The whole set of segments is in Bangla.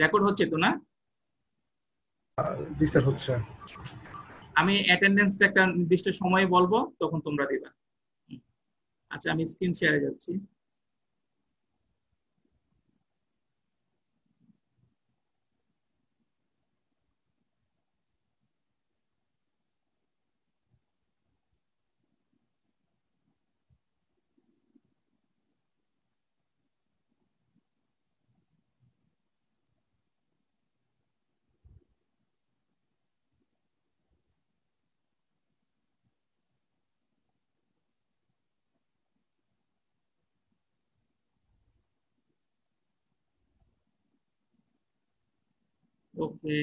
রেকর্ড হচ্ছে তো না? জি স্যার, হচ্ছে। আমি অ্যাটেন্ডেন্সটা একটা নির্দিষ্ট সময়ে বলবো, তখন তোমরা দিবা। আচ্ছা, আমি স্ক্রিন শেয়ারে যাচ্ছি। ওকে,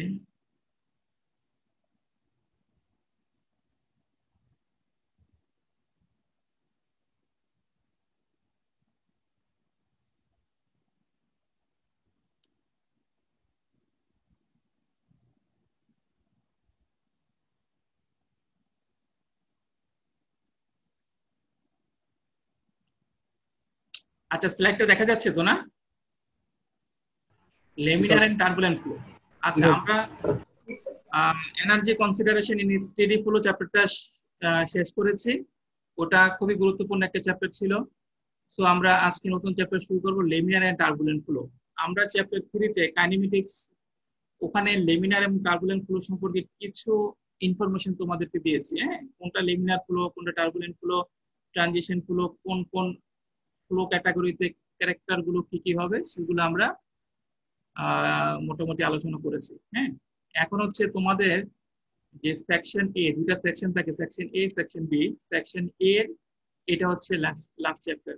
আচ্ছা স্লাইডটা দেখা যাচ্ছে তো না? জি sir. Laminar and turbulent flow. জি আচ্ছা, স্যার। আমরা energy consideration in steady flow চ্যাপ্টারটা শেষ করেছি। ওটা খুবই গুরুত্বপূর্ণ একটা চ্যাপ্টার ছিল। সো আমরা আজকে নতুন চ্যাপ্টার শুরু করবো, লেমিনার এন্ড টার্বুলেন্ট ফ্লো। আমরা চ্যাপ্টার 3 তে কাইনেমেটিক্স, ওখানে লেমিনার এবং টার্বুলেন্ট ফ্লো সম্পর্কে কিছু ইনফরমেশন তোমাদেরকে দিয়েছি। হ্যাঁ, কোনটা লেমিনার ফ্লো, কোনটা টার্বুলেন্ট ফ্লো, ট্রানজিশন ফ্লো, কোন কোন ফ্লো ক্যাটাগরিতে ক্যারেক্টার গুলো কি কি হবে, সেগুলো আমরা মোটামুটি আলোচনা করেছি। হ্যাঁ, এখন হচ্ছে তোমাদের যে সেকশন এ, দুটা সেকশন থাকে, সেকশন এ, সেকশন বি। সেকশন এ এটা হচ্ছে লাস্ট চ্যাপ্টার।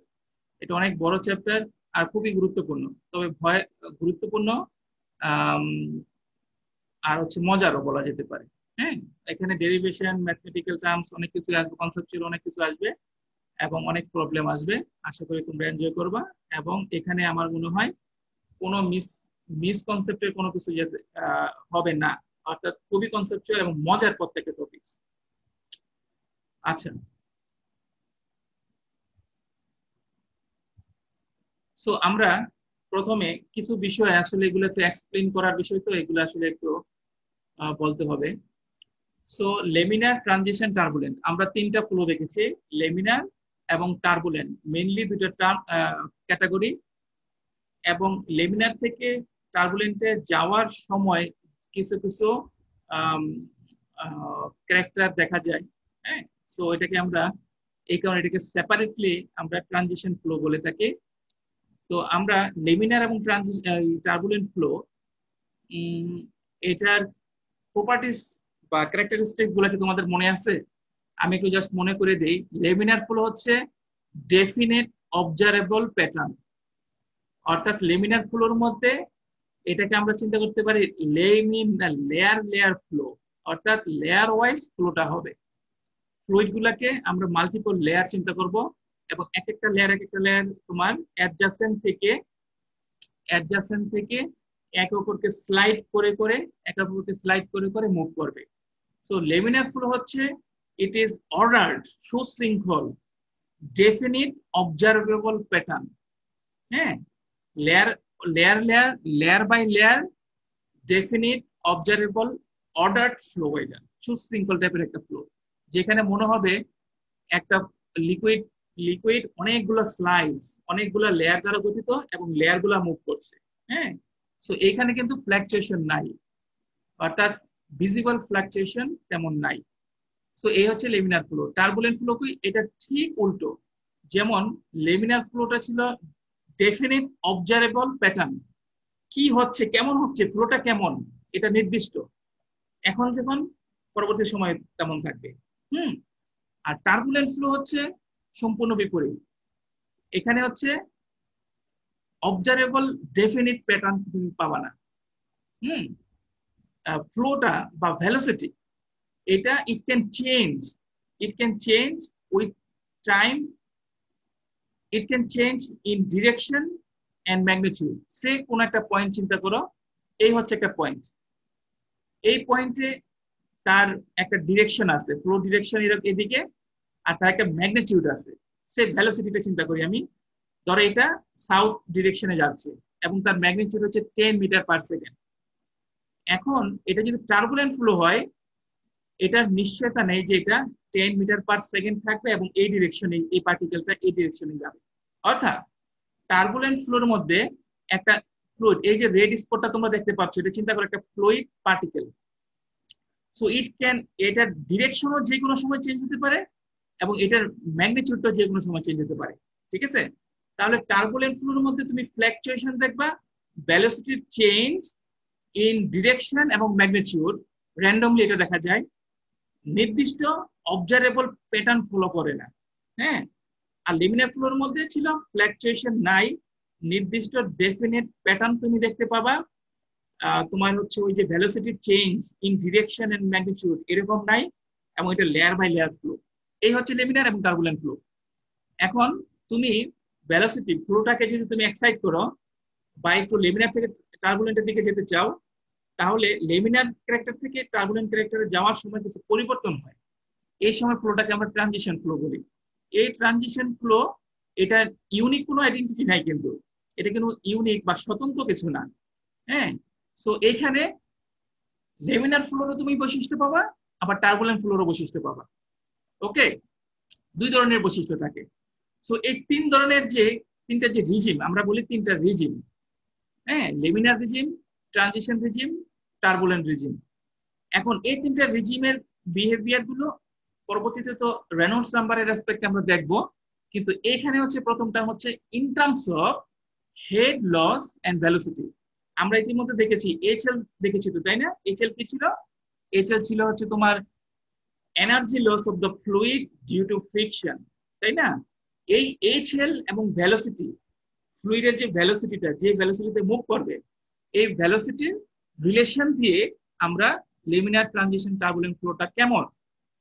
এটা অনেক বড় চ্যাপ্টার আর খুবই গুরুত্বপূর্ণ, তবে ভয় গুরুত্বপূর্ণ আম, আর হচ্ছে মজারও বলা যেতে পারে। হ্যাঁ, এখানে ডেরিভেশন, ম্যাথমেটিক্যাল টার্মস অনেক কিছু আসবে, কনসেপচুয়াল অনেক কিছু আসবে এবং অনেক প্রবলেম আসবে। আশা করি তোমরা এনজয় করবা। এবং এখানে আমার মনে হয় কোনো মিসকনসেপ্টের কোনো কিছু হবে না, অর্থাৎ খুবই কনসেপচুয়াল এবং মজার প্রত্যেকটা টপিক। আচ্ছা, সো আমরা প্রথমে কিছু বিষয়, আসলে এগুলো একটু এক্সপ্লেন করার বিষয়, তো এগুলো আসলে একটু বলতে হবে। সো লেমিনার, ট্রানজিশন, টার্বুলেন্ট, আমরা তিনটা ফ্লো দেখেছি। লেমিনার এবং টার্বুলেন্ট মেইনলি দুটো টার্ম ক্যাটাগরি। এবং লেমিনার থেকে টার্বুলেন্টে যাওয়ার সময় কিছু কিছু ক্যারেক্টার দেখা যায়। হ্যাঁ, সো এটাকে আমরা, এই কারণে এটাকে সেপারেটলি আমরা ট্রানজিশন ফ্লো বলে থাকি। তো আমরা লেমিনার এবং টার্বুলেন্ট ফ্লো, এটার প্রপার্টিস বা ক্যারেক্টারিস্টিক গুলো কি তোমাদের মনে আছে? আমি একটু জাস্ট মনে করে দিই। লেমিনার ফ্লো হচ্ছে ডেফিনেট অবজারেবল প্যাটার্ন, অর্থাৎ লেমিনার ফ্লোর মধ্যে এটাকে আমরা চিন্তা করতে পারি লেয়ার লেয়ার ফ্লো, অর্থাৎ লেয়ার ওয়াইজ ফ্লোটা হবে। ফ্লুইড গুলাকে আমরা মাল্টিপল লেয়ার চিন্তা করব, এবং এক একটা লেয়ার তোমার অ্যাডজাসেন্ট থেকে একে অপরকে স্লাইড করে করে, একে অপরকে স্লাইড করে করে মুভ করবে। সো লেমিনার ফ্লো হচ্ছে, ইট ইজ অর্ডার্ড, সুশৃঙ্খল, ডেফিনিট অবজারভেবল প্যাটার্ন। হ্যাঁ, layer layer layer layer by layer, definite observable, ordered flow, এটা সুশৃঙ্খল টাইপের একটা ফ্লো, যেখানে মনে হবে একটা লিকুইড লিকুইড অনেকগুলো স্লাইস, অনেকগুলো লেয়ার দ্বারা গঠিত এবং লেয়ার গুলা মুভ করছে। হ্যাঁ, সো এখানে কিন্তু ফ্লাকচুয়েশন নাই, অর্থাৎ ভিজিবল ফ্লাকচুয়েশন তেমন নাই। সো এই হচ্ছে লেমিনার ফ্লো। টার্বুলেন্ট ফ্লো কি? এটা ঠিক উল্টো। যেমন লেমিনার ফ্লোটা ছিল ডেফিনিট অবজারেবল প্যাটার্ন, কি হচ্ছে, কেমন হচ্ছে, ফ্লোটা কেমন, এটা নির্দিষ্ট, এখন যখন পরবর্তী সময় তেমন থাকবে। হুম। আর টার্বুলেন্ট ফ্লো হচ্ছে সম্পূর্ণ বিপরীত। এখানে হচ্ছে অবজারেবল ডেফিনিট প্যাটার্ন তুমি পাবা না। হুম। ফ্লোটা বা ভেলোসিটি, এটা it can change with time, it can change in direction and magnitude. সে কোন একটা পয়েন্ট চিন্তা করো, এই হচ্ছে একটা পয়েন্ট, এই পয়েন্টে তার একটা ডিরেকশন আছে, ফ্লো ডিরেকশন এদিকে, আর তার একটা ম্যাগনিটিউড আছে। সে ভেলোসিটিটা চিন্তা করি আমি, ধরো এটা সাউথ ডিরেকশনে যাচ্ছে, এবং তার ম্যাগনিটিউড হচ্ছে 10 মিটার পার সেকেন্ড। এখন এটা যদি টার্বুলেন্ট ফ্লো হয়, এটার নিশ্চয়তা নেই যে এটা 10 মিটার পার সেকেন্ড থাকবে এবং এই ডিরেকশনে, এই পার্টিকেলটা এই ডিরেকশনে যাবে। অর্থাৎ টার্বুলেন্ট ফ্লোর মধ্যে একটা ফ্লুইড, এই যে রেড স্পটটা তোমরা দেখতে পাচ্ছ, এটা চিন্তা করো একটা fluid particle. So it can, এটার ডিরেকশনও যে কোনো সময় চেঞ্জ হতে পারে এবং এটার ম্যাগনিটিউডটা যে কোনো সময় চেঞ্জ হতে পারে। ঠিক আছে? তাহলে টার্বুলেন্ট ফ্লোর মধ্যে তুমি ফ্ল্যাকচুয়েশন দেখবা, ভেলোসিটির চেঞ্জ ইন ডিরেকশন এবং ম্যাগনিটিউড র্যান্ডমলি এটা দেখা যায়, নির্দিষ্ট অবজারেবল প্যাটার্ন ফলো করে না। হ্যাঁ, আর লিমিনার ফ্লোর মধ্যে ছিল ফ্ল্যাকচুয়েশন নাই, নির্দিষ্ট ডেফিনিট প্যাটার্ন তুমি দেখতে পাবা। তোমার হচ্ছে ওই যে velocity change in direction and magnitude এরকম নাই, এবং এটা লেয়ার বাই লেয়ার ফ্লো। এই হচ্ছে লিমিনার এবং টার্বুলেন্ট ফ্লো। এখন তুমি ভেলোসিটি ফ্লোটাকে যদি তুমি এক্সাইট করো বা একটু লেমিনার থেকে টার্বুলেন্টের দিকে যেতে চাও, তাহলে লেমিনার ক্যারেক্টার থেকে টার্বুলেন্ট ক্যারেক্টারে যাওয়ার সময় কিছু পরিবর্তন হয়। এই সময় ফ্লোটাকে আমরা ট্রানজিশন ফ্লো বলি। এই ট্রানজিশন ফ্লো, এটা ইউনিক কোনো আইডেন্টিটি নাই, কিন্তু এটা কিন্তু ইউনিক বা স্বতন্ত্র কিছু না। হ্যাঁ, সো এইখানে লেমিনার ফ্লোরও তুমি বৈশিষ্ট্য পাবা, আবার টার্বুলেন্ট ফ্লোরও বৈশিষ্ট্য পাবা। ওকে, দুই ধরনের বৈশিষ্ট্য থাকে। সো এই তিন ধরনের যে তিনটা যে রিজিম, আমরা বলি তিনটা রিজিম। হ্যাঁ, laminar regime, transition regime, turbulent regime. এখন এই তিনটা রিজিমের বিহেভিয়ার গুলো পরবর্তীতে তো রেনল্ডস নাম্বারের রেসপেক্টে আমরা দেখব, কিন্তু এখানে হচ্ছে প্রথমটা হচ্ছে in terms of head loss and velocity. আমরা ইতিমধ্যে দেখেছি এইচএল দেখেছি তো, তাই না? এইচএল কি ছিল? এইচএল ছিল হচ্ছে তোমার energy loss of the fluid due to friction, তাই না? এই এইচএল এবং ভেলোসিটি, ফ্লুইডের যে ভেলোসিটিটা, যে ভেলোসিটিতে মুভ করবে, এই ভেলোসিটির রিলেশন দিয়ে আমরা লিমিনার ট্রানজিশন টার্বুলেন্ট ফ্লোটা কেমন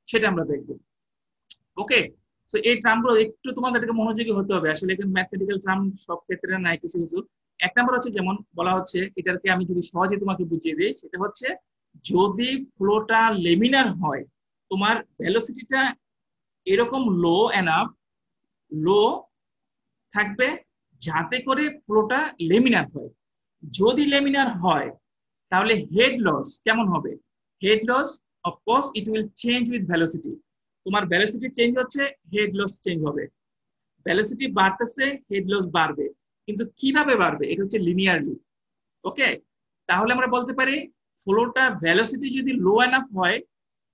সেটা আমরা দেখব। ওকে, সো এই টার্মগুলো একটু তোমাদেরকে মনোযোগী হতে হবে, আসলে এখানে ম্যাথমেটিক্যাল টার্ম সব ক্ষেত্রে নাই, কিছু কিছু। এক নম্বর হচ্ছে, যেমন বলা হচ্ছে, এটাকে আমি যদি সহজে তোমাকে বুঝিয়ে দিই, সেটা হচ্ছে যদি ফ্লোটা লেমিনার হয়, তোমার ভেলোসিটিটা এরকম লো এনাফ, লো থাকবে যাতে করে ফ্লোটা লেমিনার হয়। যদি লেমিনার হয় তাহলে হেড লস কেমন হবে? Head loss of course it will change with velocity. তোমার ভেলোসিটি চেঞ্জ হচ্ছে, হেড লস চেঞ্জ হবে। ভেলোসিটি বাড়তেছে, হেড লস বাড়বে, কিন্তু কিভাবে বাড়বে? এটা হচ্ছে লিনিয়ারলি। ওকে, তাহলে আমরা বলতে পারি ফ্লোটা ভেলোসিটি যদি লো এনাফ হয়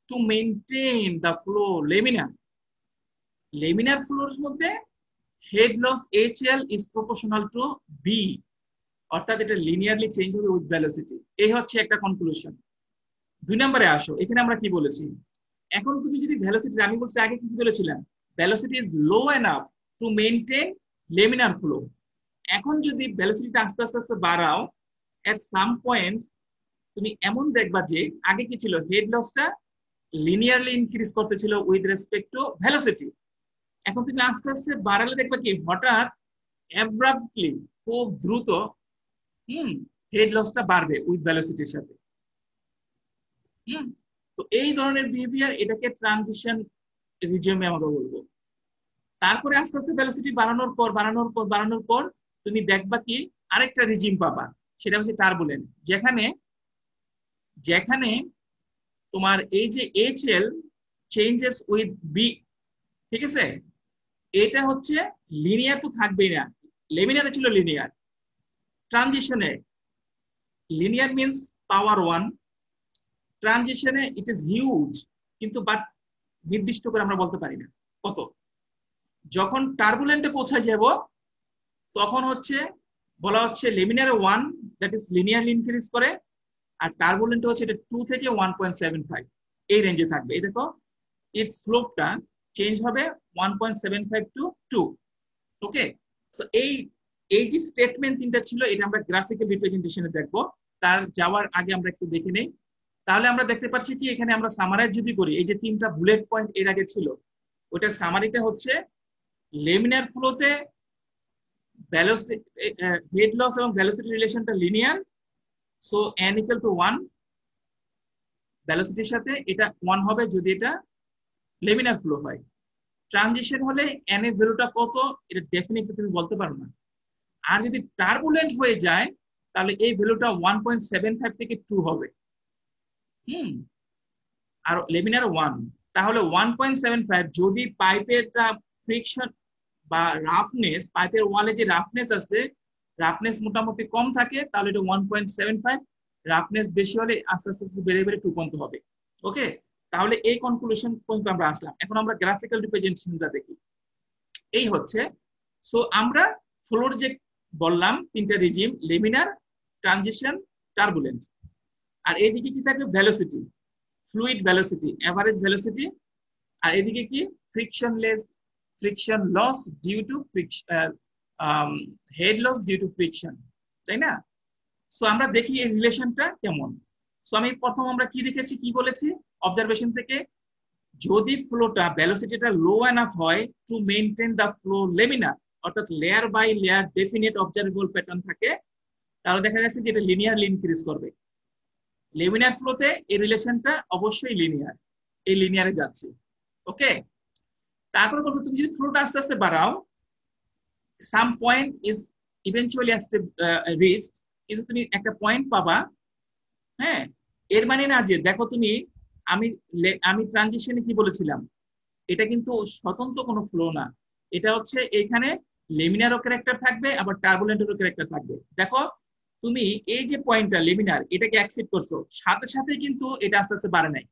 to maintain the flow laminar, laminar ফ্লোর মধ্যে head loss HL is proportional to V, অর্থাৎ এটা লিনিয়ারলি চেঞ্জ হবে উইথ ভেলোসিটি। এই হচ্ছে একটা কনক্লুশন। দুই নম্বরে আসো, এখানে আমরা কি বলেছি? এখন তুমি যদি ভেলোসিটি, আমি বলছি আগে কি বলেছিলাম, velocity is low enough to maintain laminar flow. এখন যদি ভেলোসিটিটা আস্তে আস্তে আস্তে বাড়াও, এট সাম পয়েন্ট তুমি এমন দেখবা যে আগে কি ছিল, হেড লসটা লিনিয়ারলি ইনক্রিজ করতেছিল উইথ রেসপেক্ট টু ভেলোসিটি। এখন তুমি আস্তে আস্তে বাড়ালে দেখবা কি হঠাৎ অ্যাব্রাপ্টলি, খুব দ্রুত হেড লসটা বাড়বে উইথ ভেলোসিটির সাথে। তো এই ধরনের বিহেভিয়ার, এটাকে ট্রানজিশন রিজিমে আমরা বলবো। তারপরে আস্তে আস্তে ভেলোসিটি বাড়ানোর পর তুমি দেখবা কি আরেকটা রিজিম পাবা, সেটা হচ্ছে টার্বুলেন্ট, যেখানে তোমার এই যে HL চেঞ্জেস উইথ বি, ঠিক আছে? এটা হচ্ছে লিনিয়ার তো থাকবেই না, লেমিনারে ছিল লিনিয়ার, ট্রানজিশনে লিনিয়ার মিন্স পাওয়ার 1, ট্রানজিশনে ইট ইজ হিউজ, কিন্তু বাট নির্দিষ্ট করে আমরা বলতে পারি না কত। যখন টার্বুলেন্টে পৌঁছে যাব তখন হচ্ছে বলা হচ্ছে লেমিনারে 1, দ্যাট ইজ লিনিয়ারলি ইনক্রিজ করে, আর টার্বুলেন্টে হচ্ছে এটা 2 থেকে 1.75 এই রেঞ্জে থাকবে। এই দেখো এর স্লোপটা চেঞ্জ হবে 1.75 টু 2। ওকে, সো এই যে স্টেটমেন্ট তিনটা ছিল, এটা আমরা গ্রাফিক্যাল রিপ্রেজেন্টেশনে দেখবো। তার যাওয়ার আগে আমরা একটু দেখে নেই। তাহলে আমরা দেখতে পাচ্ছি কি, এখানে আমরা সামারাইজ যদি করি, এই যে তিনটা বুলেট পয়েন্ট এর আগে ছিল, ওটা সামারিটা হচ্ছে লেমিনার ফ্লোতে হেড লস এবং ভেলোসিটি রিলেশনটা linear, so n equal to 1, ভেলোসিটির সাথে এটা 1 হবে যদি এটা লেমিনার ফ্লো হয়। ট্রানজিশন হলে n এর ভ্যালুটা কত, এটা ডেফিনেটলি তুমি বলতে পারো না। আর যদি টার্বুলেন্ট হয়ে যায় তাহলে এই ভ্যালুটা 1.75 থেকে 2 হবে। আর লেমিনার 1, তাহলে 1.75 যদি পাইপের ফ্রিকশন বা রাফনেস, পাইপের ওয়ালে যে রাফনেস আছে, রাফনেস মোটামুটি কম থাকে তাহলে এটা 1.75, রাফনেস বেশি হলে আস্তে আস্তে বেড়ে বেড়ে 2 পর্যন্ত হবে। ওকে, তাহলে এই কনক্লুশন পর্যন্ত আমরা আসলাম। এখন আমরা গ্রাফিক্যাল রিপ্রেজেন্টেশনটা দেখি। এই হচ্ছে, সো আমরা ফ্লোর যে বললাম তিনটা রিজিম, লেমিনার, ট্রানজিশন, টার্বুলেন্ট। আর এইদিকে কি থাকবে? Velocity, fluid velocity, average velocity. আর এদিকে কি? Friction loss due to head loss due to friction, তাই না? সো আমরা দেখি এই রিলেশনটা কেমন। সো আমি প্রথম আমরা কি দেখেছি, কি বলেছি অবজারভেশন থেকে, যদি ফ্লোটা ভেলোসিটিটা লো এনাফ হয় to maintain the flow laminar, অর্থাৎ layer by layer definite observable pattern থাকে, তাহলে দেখা যাচ্ছে যে এটা লিনিয়ারলি ইনক্রিজ করবে। লেমিনার ফ্লোতে এই রিলেশনটা অবশ্যই লিনিয়ার, এই লিনিয়ারে যাচ্ছে। ওকে, তারপরে বলছো তুমি যদি ফ্লোটা আস্তে আস্তে বাড়াও, some point is eventually reached, কিন্তু তুমি একটা পয়েন্ট পাবা। হ্যাঁ, এর মানে না যে দেখো তুমি, আমি ট্রানজিশনে কি বলেছিলাম, এটা কিন্তু স্বতন্ত্র কোনো ফ্লো না, এটা হচ্ছে এখানে লেমিনারও ক্যারেক্টার থাকবে আবার টার্বুলেন্টেরও ক্যারেক্টার থাকবে। দেখো তুমি এই যে পয়েন্টটা লেমিনার, এটাকে অ্যাকসেপ্ট করছো, সাথে সাথে কিন্তু এটা আস্তে আস্তে বাড়ে নাই,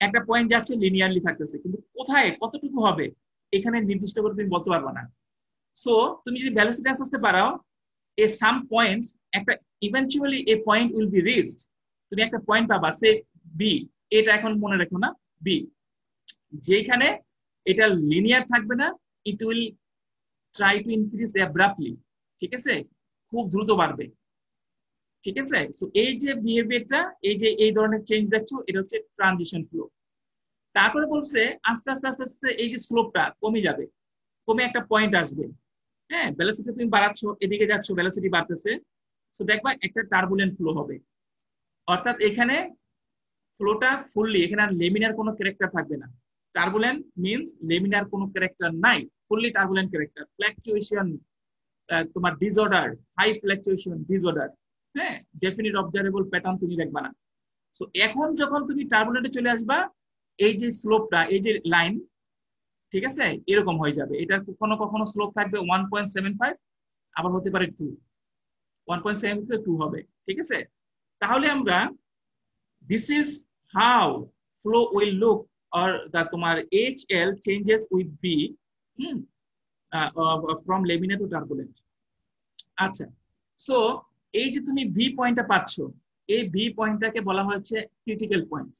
একটা পয়েন্ট যাচ্ছে লিনিয়ারলি থাকতেছে, কিন্তু কোথায় কতটুকু হবে এখানে নির্দিষ্ট করে তুমি বলতে পারবে না। সো তুমি যদি ভেলোসিটি আস্তে আস্তে বাড়াও, এ সাম পয়েন্ট, একটা eventually A point will be reached, তুমি একটা পয়েন্ট পাবা, সে বি, এটা এখন মনে রাখো না, বি, যেখানে এটা লিনিয়ার থাকবে না, it will try to increase abruptly, ঠিক আছে, খুব দ্রুত বাড়বে। ঠিক আছে, সো এই যে বিহেভিয়ারটা, এই যে এই ধরনের চেঞ্জ দেখছো, এটা হচ্ছে ট্রানজিশন ফ্লো। তারপরে বলছে আস্তে আস্তে আস্তে আস্তে এই যে স্লোপটা কমে যাবে, কমে একটা পয়েন্ট আসবে। হ্যাঁ, ভেলোসিটি তুমি বাড়াচ্ছ, এদিকে যাচ্ছ, ভেলোসিটি বাড়তেছে, সো দেখবা একটা টার্বুলেন্ট ফ্লো হবে, অর্থাৎ এখানে ফ্লোটা ফুললি, এখানে আর লেমিনার কোনো ক্যারেক্টার থাকবে না। টার্বুলেন্ট মিন্স লেমিনার কোনো ক্যারেক্টার নাই, ফুললি টার্বুলেন্ট ক্যারেক্টার, ফ্ল্যাকচুয়েশন, তোমার ডিসঅর্ডার, হাই ফ্ল্যাকচুয়েশন, ডিসঅর্ডার, হ্যাঁ, ডেফিনিট অবজারভেবল প্যাটার্ন তুমি দেখবা না। সো এখন যখন তুমি টার্বুলেন্টে চলে আসবা, এই যে স্লোপটা, এই যে লাইন, ঠিক আছে, এরকম হয়ে যাবে। এটা কখনো কখনো স্লোপ থাকবে 1.75, আবার হতে পারে 2, 1.75 2 হবে। ঠিক আছে, তাহলে আমরা this is how flow will look, or the তোমার HL changes with B from laminar to turbulent। আচ্ছা, সো এই যে তুমি ভি পয়েন্টটা পাচ্ছ, এই ভি পয়েন্টটাকে বলা হচ্ছে ক্রিটিক্যাল পয়েন্ট।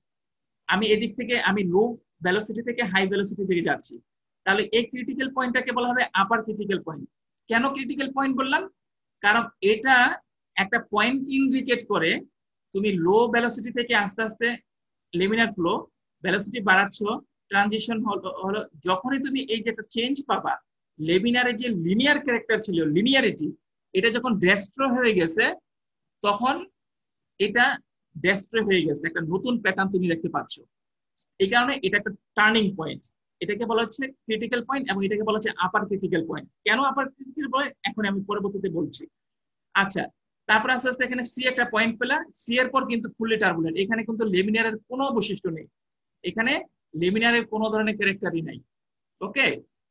আমি এদিক থেকে, আমি লো ভেলোসিটি থেকে হাই ভেলোসিটি দিকে যাচ্ছি, তাহলে এই ক্রিটিক্যাল পয়েন্টটাকে বলা হবে আপার ক্রিটিক্যাল পয়েন্ট। কেন ক্রিটিক্যাল পয়েন্ট বললাম? কারণ এটা একটা পয়েন্ট ইন্ডিকেট করে তুমি লো ভেলোসিটি থেকে আস্তে আস্তে লেমিনার ফ্লো, ভেলোসিটি বাড়াচ্ছ, ট্রানজিশন হলো, যখনই তুমি এই যে একটা চেঞ্জ পাবা, লেমিনারের যে লিনিয়ার ক্যারেক্টার ছিল, লিনিয়ারিটি, এটা যখন ডেস্ট্রয় হয়ে গেছে, তখন এটা ডেস্ট্রয় হয়ে গেছে, একটা নতুন প্যাটার্ন তুমি দেখতে পাচ্ছ। এই কারণে এটা একটা টার্নিং পয়েন্ট, এটাকে বলা হচ্ছে ক্রিটিক্যাল পয়েন্ট, এবং এটাকে বলা হচ্ছে আপার ক্রিটিক্যাল পয়েন্ট। কেন আপার ক্রিটিক্যাল পয়েন্ট এখন আমি পরবর্তীতে বলছি। আচ্ছা, তারপর আস্তে আস্তে এখানে সি একটা পয়েন্ট পেলা, সি এর পর কিন্তু ফুললি টার্বুলেন্ট, এখানে কিন্তু লেমিনারের কোনো বৈশিষ্ট্য নেই, এখানে লেমিনারের কোনো ধরনের ক্যারেক্টারই নাই। ওকে,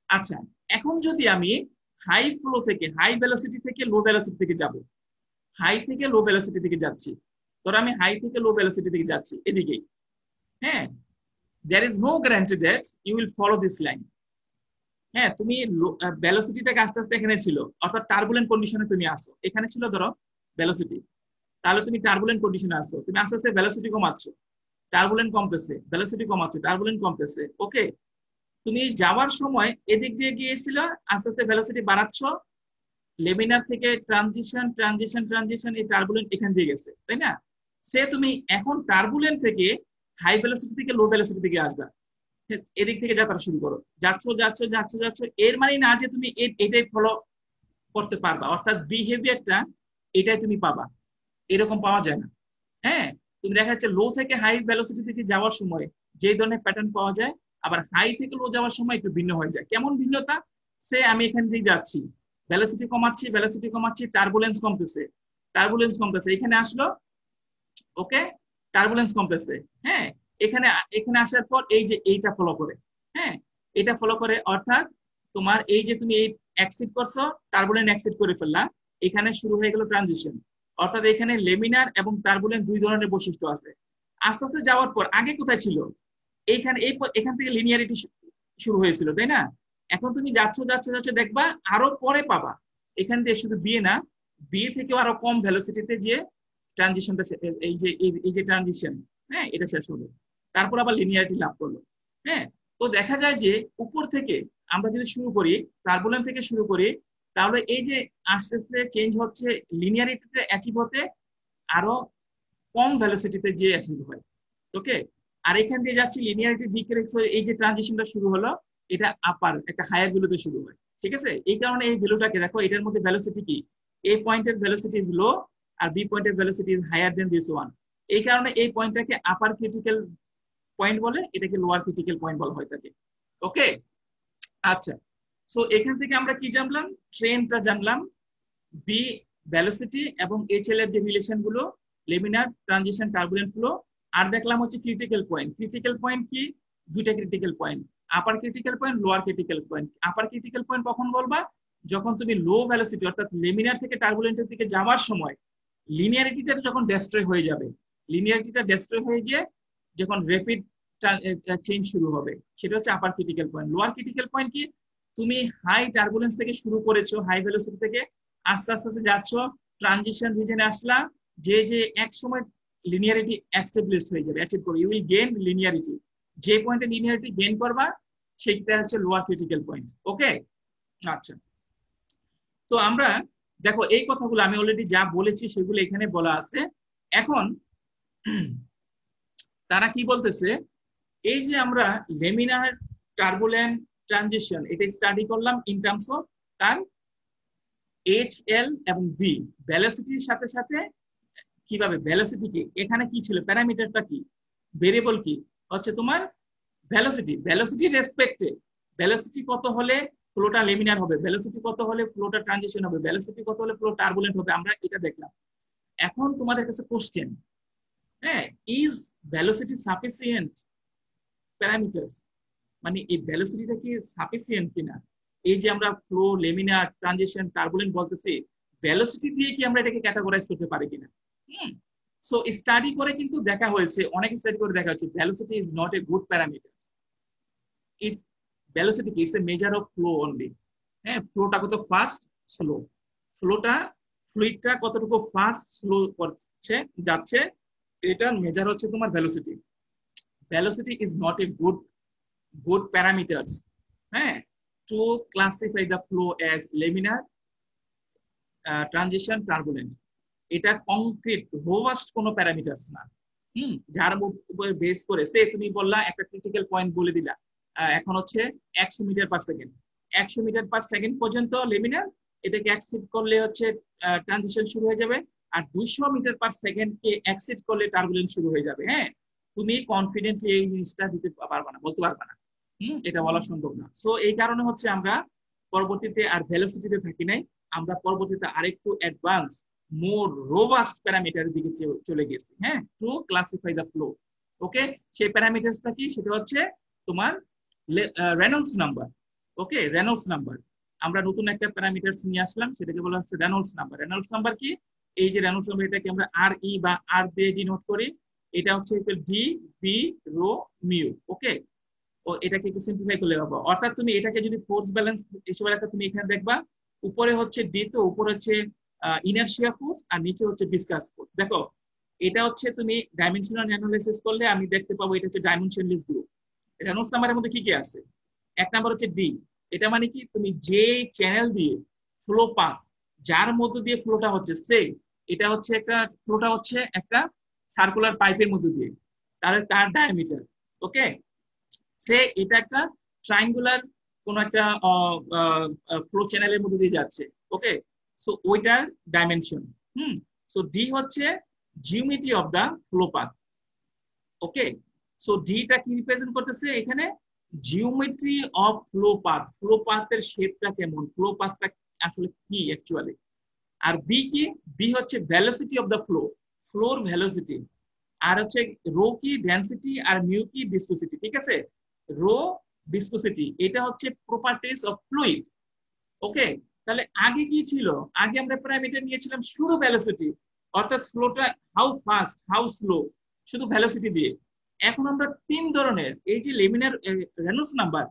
আচ্ছা, এখন যদি আমি হাই ফ্লো থেকে, হাই ভেলোসিটি থেকে লো ভেলোসিটি থেকে যাব, হাই থেকে লো ভেলোসিটি থেকে যাচ্ছি, ধরো আমি হাই থেকে লো ভেলোসিটি থেকে যাচ্ছি এদিকেই, হ্যাঁ, there is no guarantee that you will follow this line। হ্যাঁ, তুমি ভেলোসিটিটাকে আস্তে আস্তে এখানে ছিল, অর্থাৎ টার্বুলেন্ট কন্ডিশনে তুমি আসো, এখানে ছিল ধরো ভেলোসিটি, তাহলে তুমি টার্বুলেন্ট কন্ডিশনে আসো, তুমি আস্তে আস্তে ভেলোসিটি কমাচ্ছ, টার্বুলেন্ট কমতেছে, ভেলোসিটি কমাচ্ছ, টার্বুলেন্ট কমতেছে। ওকে, তুমি যাওয়ার সময় এদিক দিয়ে গিয়েছিল, আস্তে আস্তে ভেলোসিটি বাড়াচ্ছ, লেমিনার থেকে ট্রানজিশন, ট্রানজিশন, ট্রানজিশন, এই টার্বুলেন্ট এখান দিয়ে গেছে, তাই না? সে তুমি এখন টার্বুলেন্ট থেকে হাই ভেলোসিটি থেকে লো ভেলোসিটি থেকে আসবা, এদিক থেকে যাত্রা শুরু করো, যাচ্ছ যাচ্ছ যাচ্ছ যাচ্ছ, এর মানে না যে তুমি এটাই ফলো করতে পারবা, অর্থাৎ বিহেভিয়ারটা এটাই তুমি পাবা, এরকম পাওয়া যায় না। হ্যাঁ, তুমি দেখা যাচ্ছে লো থেকে হাই ভেলোসিটি থেকে যাওয়ার সময় যে ধরনের প্যাটার্ন পাওয়া যায়, আবার হাই থেকে লো যাওয়ার সময় একটু ভিন্ন হয়ে যায়। কেমন ভিন্নতা? সে আমি এখান দিয়ে যাচ্ছি, ভেলোসিটি কমাচ্ছি, টার্বুলেন্স কমতেছে, এখানে আসলো। ওকে, টার্বুলেন্স কমতেছে। হ্যাঁ, এখানে এখানে আসার পর এই যে এইটা ফলো করে, হ্যাঁ এটা ফলো করে, অর্থাৎ তোমার এই যে তুমি এই এক্সিট করছো, টার্বুলেন্ট এক্সিট করে ফেললা, এখানে শুরু হয়ে গেল ট্রানজিশন। অর্থাৎ এখানে লেমিনার এবং টার্বুলেন্ট দুই ধরনের বৈশিষ্ট্য আছে। আস্তে আস্তে যাওয়ার পর আগে কোথায় ছিল, এইখানে এখান থেকে লিনিয়ারিটি শুরু হয়েছিল, তাই না? এখন তুমি যাচ্ছ দেখবা আরো পরে পাবা এখান দিয়ে শুধু বিয়ে না, বিয়ে থেকেও আরো কম ভেলোসিটিতে যে ট্রানজিশনটা, এই যে ট্রানজিশন, হ্যাঁ এটা শেষ হলো, তারপর আবার লিনিয়ারিটি লাভ করলো। হ্যাঁ, তো দেখা যায় যে উপর থেকে আমরা যদি শুরু করি, টার্বুলেন্ট থেকে শুরু করি, তাহলে এই যে আস্তে আস্তে চেঞ্জ হচ্ছে, লিনিয়ারিটিতে অ্যাচিভ হতে আরো কম ভেলোসিটিতে যে অ্যাচিভ হয়। ওকে, আর এখান দিয়ে যাচ্ছি লিনিয়ারিটি ডিক্রিজ, এই যে ট্রানজিশনটা শুরু হলো, এটা আপার একটা হায়ার ভ্যালুতে শুরু হয়। ঠিক আছে, এই কারণে এই ভ্যালুটাকে দেখো, এটার মধ্যে ভেলোসিটি কি, এ পয়েন্টের ভেলোসিটি ইজ লো আর বি পয়েন্টের velocity is higher than this one. এই কারণে এই পয়েন্টটাকে আপার ক্রিটিক্যাল পয়েন্ট বলে, এটাকে লোয়ার ক্রিটিক্যাল পয়েন্ট বলা হয় থাকে। ওকে, আচ্ছা, সো এখান থেকে আমরা কি জানলাম, ট্রেনটা জানলাম, বি ভেলোসিটি এবং এইচএল এর যে রিলেশন গুলো, লেমিনার, ট্রানজিশন, টার্বুলেন্ট ফ্লো। আর দেখলাম হচ্ছে ক্রিটিক্যাল পয়েন্ট। ক্রিটিক্যাল পয়েন্ট কি, দুইটা critical point, upper critical point, lower critical point. Upper critical point কখন বলবা, যখন তুমি লো ভেলোসিটি অর্থাৎ লেমিনার থেকে টার্বুলেন্টের দিকে যাওয়ার সময় লিনিয়ারিটিটা যখন ডেস্ট্রয় হয়ে যাবে, লিনিয়ারিটিটা ডেস্ট্রয় হয়ে গিয়ে যখন র্যাপিড চেঞ্জ শুরু হবে, সেটা হচ্ছে upper critical point. Lower critical point কি, তুমি হাই টার্বুলেন্স থেকে শুরু করেছো, হাই ভেলোসিটি থেকে আস্তে আস্তে যাচ্ছ, ট্রানজিশন রিজনে আসলা, যে এক সময় লিনিয়ারিটি এস্টাবলিশড হয়ে যাবে, অ্যাচিভ করবে, ইউ উইল গেইন লিনিয়ারিটি। যে পয়েন্টে লিনিয়ারিটি গেইন করবা সেটা হচ্ছে লোয়ার ক্রিটিক্যাল পয়েন্ট। ওকে, আচ্ছা, তো আমরা দেখো এই কথাগুলো আমি অলরেডি যা বলেছি সেগুলো এখানে বলা আছে। এখন তারা কি বলতেছে, এই যে আমরা লেমিনার, টার্বুলেন্ট, ট্রানজিশন এটা স্টাডি করলাম ইন টার্মস অফ তার এইচ এল এবং বি ভেলোসিটির সাথে সাথে, কিভাবে ভেলোসিটি কি, এখানে কি ছিল, প্যারামিটারটা কি, ভেরিয়েবল কি হচ্ছে তোমার ভেলোসিটি রেসপেক্টে, ভেলোসিটি কত হলে ফ্লোটা লেমিনার হবে, ভেলোসিটি কত হলে ফ্লোটা ট্রানজিশন হবে, ভেলোসিটি কত হলে ফ্লো টার্বুলেন্ট হবে, আমরা এটা দেখলাম। এখন তোমাদের কাছে কোশ্চেন, হ্যাঁ, ইজ ভেলোসিটি সাফিসিয়েন্ট প্যারামিটারস, মানে এই ভেলোসিটিটা কি সাফিসিয়েন্ট কিনা, এই যে আমরা ফ্লো, লেমিনার, ট্রানজিশন, টার্বুলেন্ট বলতেছি, ভেলোসিটি দিয়ে কি আমরা এটাকে ক্যাটাগরাইজ করতে পারি কিনা। সো স্টাডি করে কিন্তু দেখা হয়েছে, অনেক স্টাডি করে দেখা হচ্ছে, velocity is not a good parameter. It's velocity কি, it's a measure of flow only. হ্যাঁ, ফ্লোটা কত ফাস্ট, স্লো, ফ্লুইডটা কতটুকু ফাস্ট, স্লো করছে, যাচ্ছে, এটা মেজার হচ্ছে তোমার velocity. Velocity is not a good parameters, হ্যাঁ, to classify the flow as laminar, transition, turbulent. এটা কংক্রিট রোবাস্ট কোনো প্যারামিটারস না। যার উপরে বেস করে, সে তুমি বললা একটা ক্রিটিক্যাল পয়েন্ট বলে দিলা, এখন হচ্ছে 100 metre per second, 100 metre per second পর্যন্ত লেমিনার, এটাকে অ্যাক্সিড করলে হচ্ছে ট্রানজিশন শুরু হয়ে যাবে, আর 200 মিটার পার সেকেন্ড কে অ্যাক্সিড করলে টার্বুলেন্স শুরু হয়ে যাবে। হ্যাঁ, তুমি কনফিডেন্টলি এই জিনিসটা দিতে পারবা না, বলতে পারবা না, এটা বলা সম্ভব না। সো এই কারণে হচ্ছে আমরা পরবর্তীতে আর ভেলোসিটিতে থাকি নাই, আমরা পরবর্তীতে আরেকটু অ্যাডভান্স, মোর রোবাস্ট প্যারামিটারের দিকে চলে গেছি, হ্যাঁ, টু ক্লাসিফাই দ্য ফ্লো। ওকে, সেই প্যারামিটারটা কি, সেটা হচ্ছে তোমার রেনল্ডস নাম্বার। ওকে, রেনল্ডস নাম্বার, আমরা নতুন একটা প্যারামিটার নিয়ে আসলাম, সেটাকে বলা হচ্ছে রেনল্ডস নাম্বার। রেনল্ডস নাম্বার কি, এই যে রেনল্ডস নাম্বার, এটাকে আমরা আর ই বা আর দিয়ে ডিনোট করি, এটা হচ্ছে ডি বি রো মিউ। ওকে, ও এটাকে একটু সিম্পলিফাই করলে পাবো, অর্থাৎ তুমি এটাকে যদি ফোর্স ব্যালেন্স হিসেবে রাখো, তুমি এখানে দেখবা উপরে হচ্ছে ডি, তো উপরে হচ্ছে ইনার্শিয়া ফোর্স আর নিচে হচ্ছে ডিসকাস ফোর্স। দেখো এটা হচ্ছে তুমি ডাইমেনশনাল অ্যানালাইসিস করলে আমি দেখতে পাবো এটা হচ্ছে ডাইমেনশনলেস গ্রুপ। রেনল্ডস নাম্বারের মধ্যে কি কি আছে, এক নাম্বার হচ্ছে ডি, এটা মানে কি, তুমি যে চ্যানেল দিয়ে ফ্লো পাথ, যার মধ্য দিয়ে ফ্লোটা হচ্ছে, সে এটা হচ্ছে একটা ফ্লোটা হচ্ছে একটা সার্কুলার পাইপের মধ্য দিয়ে, তাহলে তার ডায়ামিটার। ওকে, সে এটা একটা ট্রায়াঙ্গুলার কোন একটা ফ্লো চ্যানেলের মধ্যে দিয়ে যাচ্ছে। ওকে, সো ওইটার ডাইমেনশন। সো ডি হচ্ছে geometry of the flow path. Okay, so ডিটা কি রিপ্রেজেন্ট করতেছে এখানে, geometry of flow path, flow পাথের শেপটা কেমন, ফ্লো পাথটা আসলে কি অ্যাকচুয়ালি। আর বি কি, বি হচ্ছে ভেলোসিটি অফ দ্য ফ্লো, ফ্লোর ভেলোসিটি। আর হচ্ছে রো কি ডেন্সিটি, আর মিউ কি ভিসকোসিটি। ঠিক আছে, রো ভিসকোসিটি এটা হচ্ছে প্রপার্টিজ অফ ফ্লুইড। ওকে, তাহলে আগে কি ছিল, আগে আমরা প্যারামিটার নিয়েছিলাম শুধু ভেলোসিটি, অর্থাৎ ফ্লোটা হাউ ফাস্ট হাউ স্লো, শুধু ভেলোসিটি দিয়ে। এখন আমরা তিন ধরনের, এই যে লেমিনার রেনল্ডস নাম্বার,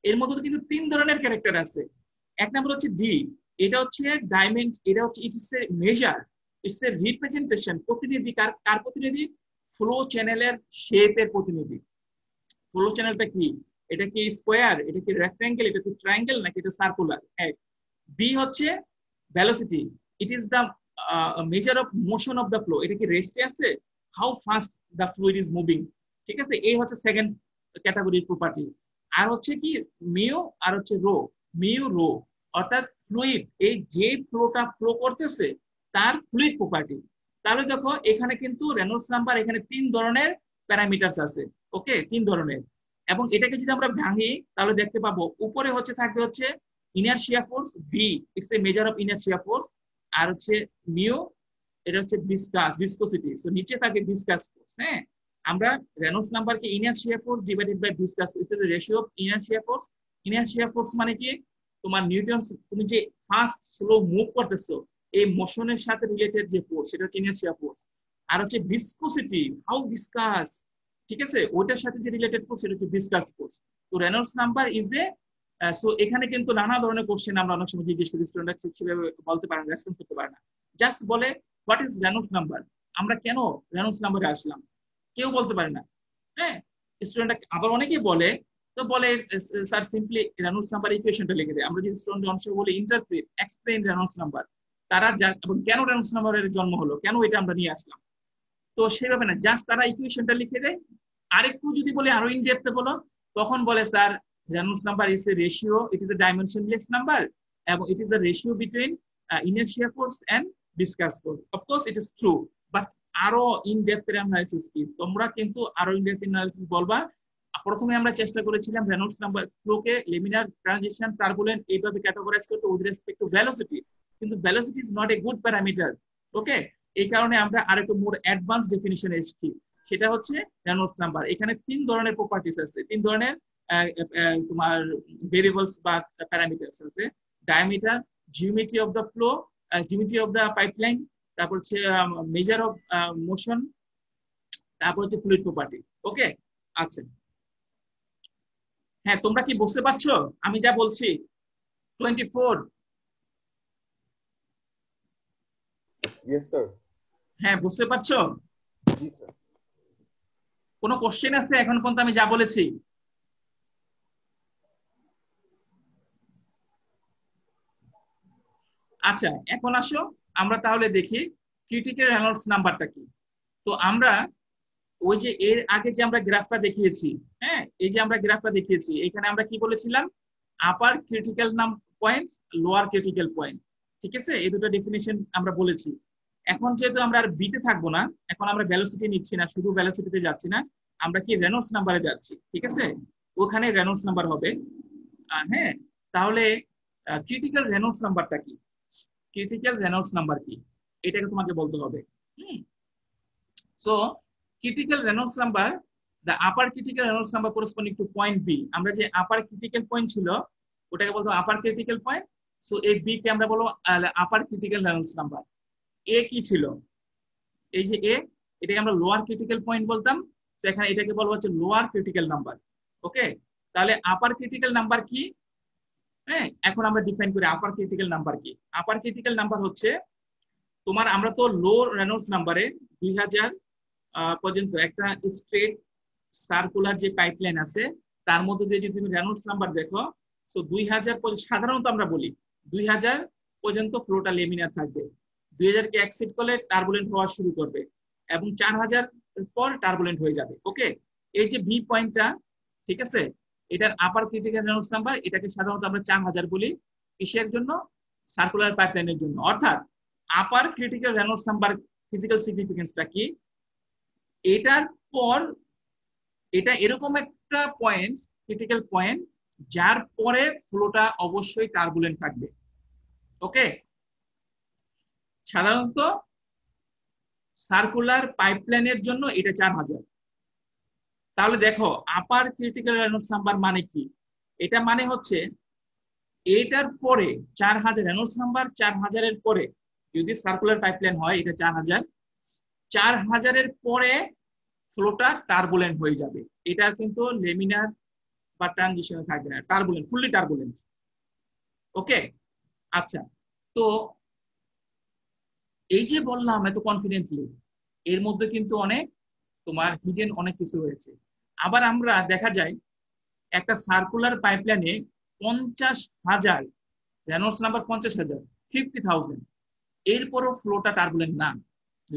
এর মধ্যে কিন্তু তিন ধরনের ক্যারেক্টার আছে। এক নম্বর হচ্ছে ডি, এটা হচ্ছে ডাইমেন্ড, এটা হচ্ছে it's a measure, it's a representation, প্রতিনিধি। কার কার প্রতিনিধি? ফ্লো চ্যানেলের শেপের প্রতিনিধি। ফ্লো চ্যানেলটা কি, এটা কি স্কোয়ার, এটা কি রেক্ট্যাঙ্গেল, এটা কি ট্রায়াঙ্গেল, নাকি এটা সার্কুলার। বি হচ্ছে velocity, it is the measure of motion of the flow, এটা কি রেস্টে আছে, how fast the fluid is moving. ঠিক আছে, এই হচ্ছে সেকেন্ড ক্যাটাগরির প্রপার্টি। আর হচ্ছে কি মিউ, আর হচ্ছে রো, মিউ রো, অর্থাৎ ফ্লুইড, এই যে ফ্লোটা ফ্লো করতেছে তার ফ্লুইড প্রপার্টি। তাহলে দেখো এখানে কিন্তু রেনল্ডস নাম্বার, এখানে তিন ধরনের প্যারামিটারস আছে। ওকে, তিন ধরনের। এবং এটাকে যদি আমরা ভাঙি তাহলে দেখতে পাবো উপরে হচ্ছে থাকবে হচ্ছে inertia force, V it's a measure of inertia force. আর হচ্ছে মিউ, এটা হচ্ছে ভিসকোসিটি। সো নিচে থাকে ভিসকাস ফোর্স। হ্যাঁ, আমরা রেনল্ডস নাম্বারকে inertia force divided by viscous force, it's a ratio of inertia force. Inertia force মানে কি, তোমার নিউটন, তুমি যে ফাস্ট স্লো মুভ করতেছো এই মোশনের সাথে রিলেটেড যে ফোর্স, সেটা হচ্ছে ইনারশিয়া ফোর্স। আর হচ্ছে ভিসকোসিটি, হাউ ভিসকাস, ঠিক আছে, ওইটার সাথে যে রিলেটেড ফোর্স সেটা হচ্ছে ভিসকাস ফোর্স। তো Reynolds number is A, so এখানে কিন্তু নানা ধরনের কোশ্চেন আমরা অনেক সময় জিজ্ঞেস করি, স্টুডেন্টরা সেভাবে বলতে পারে না, রেসপন্স করতে পারে না, জাস্ট বলে হোয়াট ইজ রেনল্ডস নাম্বার, আমরা কেন রেনল্ডস নাম্বারে আসলাম, কেউ বলতে পারে না। হ্যাঁ, স্টুডেন্টরা আবার অনেকেই বলে, তো বলে স্যার সিম্পলি রেনল্ডস নাম্বার ইকুয়েশনটা লিখে দেয়। আমরা যদি স্টুডেন্ট অংশ বলি ইন্টারপ্রিট এক্সপ্লেইন রেনল্ডস নাম্বার, তারা এবং কেন রেনল্ডস নাম্বারের জন্ম হলো, কেন এটা আমরা নিয়ে আসলাম, তো সেভাবে না, জাস্ট তারা ইকুয়েশনটা লিখে দেয়। আরেকটু যদি বলে আরো ইন ডেপথে বলো, তখন বলে sir Reynolds number is a ratio, it is a dimensionless number, এবং it is a ratio between inertia force and viscous force. Of course it is true, but আরো ইন ডেপথ অ্যানালাইসিস কি, তোমরা কিন্তু আরো ইন ডেপথ অ্যানালাইসিস বলবা। প্রথমে আমরা চেষ্টা করেছিলাম রেনল্ডস নাম্বার ফ্লোকে লেমিনার, ট্রানজিশন, টার্বুলেন্ট এইভাবে ক্যাটাগরাইজ করতে উইথ রেসপেক্ট টু ভেলোসিটি, কিন্তু velocity is not a good parameter. Okay, এই কারণে আমরা আরেকটু মোর অ্যাডভান্স ডেফিনিশন এসেছি, সেটা হচ্ছে রেনল্ডস নাম্বার। এখানে তিন ধরনের প্রপার্টিস আছে, তিন ধরনের তোমার ভেরিয়েবলস বা প্যারামিটারস আছে। Diameter, geometry of the flow, geometry of the pipeline, তারপর হচ্ছে মেজার অফ মোশন, তারপর হচ্ছে ফ্লুইড প্রপার্টি। ওকে, আচ্ছা, হ্যাঁ তোমরা কি বুঝতে পারছো আমি যা বলছি? 24। Yes, sir. হ্যাঁ বুঝতে পারছো? Yes, sir. কোনো কোশ্চেন আছে এখন পর্যন্ত আমি যা বলেছি? আচ্ছা, এখন আসো আমরা তাহলে দেখি ক্রিটিক্যাল রেনল্ডস নাম্বারটা কি। তো আমরা ওই যে এর আগে যে আমরা গ্রাফটা দেখিয়েছি, হ্যাঁ এই যে আমরা গ্রাফটা দেখিয়েছি, এখানে আমরা কি বলেছিলাম, upper critical point, lower critical point. ঠিক আছে, এই দুটো ডেফিনিশন আমরা বলেছি। এখন যেহেতু আমরা আর বিতে থাকবো না, এখন আমরা ভেলোসিটি নিচ্ছি না, শুধু ভেলোসিটিতে যাচ্ছি না, আমরা কি রেনল্ডস নাম্বারে যাচ্ছি। ঠিক আছে, ওখানে রেনল্ডস নাম্বার হবে। হ্যাঁ, তাহলে ক্রিটিক্যাল রেনল্ডস নাম্বারটা কি, ক্রিটিক্যাল রেনল্ডস নাম্বার কি, এটাকে তোমাকে বলতে হবে। So critical Reynolds number, the upper critical Reynolds number corresponding to point B, আমরা যে আপার ক্রিটিক্যাল পয়েন্ট ছিল ওটাকে বলতো আপার ক্রিটিক্যাল পয়েন্ট। সো এই বি কে আমরা বলবো আপার ক্রিটিক্যাল রেনল্ডস নাম্বার। এ কি ছিল, এই যে এ, এটাকে আমরা লোয়ার ক্রিটিক্যাল পয়েন্ট বলতাম, তো এখানে এটাকে বলবো হচ্ছে লোয়ার ক্রিটিক্যাল নাম্বার। ওকে, তাহলে আপার ক্রিটিক্যাল নাম্বার কি, হ্যাঁ এখন আমরা ডিফাইন করি আপার ক্রিটিক্যাল নাম্বার কি। আপার ক্রিটিক্যাল নাম্বার হচ্ছে তোমার, আমরা তো লো রেনল্ডস নাম্বারে 2000 পর্যন্ত একটা স্ট্রেট সার্কুলার যে পাইপলাইন আছে তার মধ্যে দিয়ে যদি তুমি রেনল্ডস নাম্বার দেখো, সো 2000 সাধারণত আমরা বলি 2000 পর্যন্ত ফ্লোটা লেমিনার থাকবে। 2000 কে এক্সিড করলে টার্বুলেন্ট হওয়া শুরু করবে এবং 4000 পর টার্বুলেন্ট হয়ে যাবে। ওকে, এই যে বি পয়েন্টটা, ঠিক আছে, এটার আপার ক্রিটিক্যাল রেনল্ডস নাম্বার, এটাকে সাধারণত আমরা 4000 বলি। কিসের জন্য? সার্কুলার পাইপলাইনের জন্য। অর্থাৎ আপার ক্রিটিক্যাল রেনল্ডস নাম্বার ফিজিক্যাল সিগনিফিকেন্সটা কি, এটার পর এটা এরকম একটা পয়েন্ট, ক্রিটিক্যাল পয়েন্ট, যার পরে ফ্লোটা অবশ্যই টার্বুলেন্ট থাকবে। ওকে, সাধারণত সার্কুলার পাইপলাইনের জন্য এটা 4000। তাহলে দেখো আপার ক্রিটিক্যাল রেনল্ডস নাম্বার মানে কি? এটা মানে হচ্ছে এটার পরে 4000 রেনল্ডস নাম্বার, 4000-এর পরে যদি সার্কুলার পাইপলাইন হয় এটা 4000, 4000-এর পরে ফ্লোটা টার্বুলেন্ট হয়ে যাবে। এটা কিন্তু লেমিনার বা ট্রানজিশনে থাকবে না, টার্বুলেন্ট, ফুললি টার্বুলেন্ট। ওকে, আচ্ছা, তো এই যে বললাম এত কনফিডেন্টলি, এর মধ্যে কিন্তু অনেক তোমার হিডেন অনেক কিছু রয়েছে। আবার আমরা দেখা যায় একটা সার্কুলার পাইপলাইনে 50,000 রেনল্ডস নাম্বার, 50,000, 50,000, এরপরও ফ্লোটা টার্বুলেন্ট না,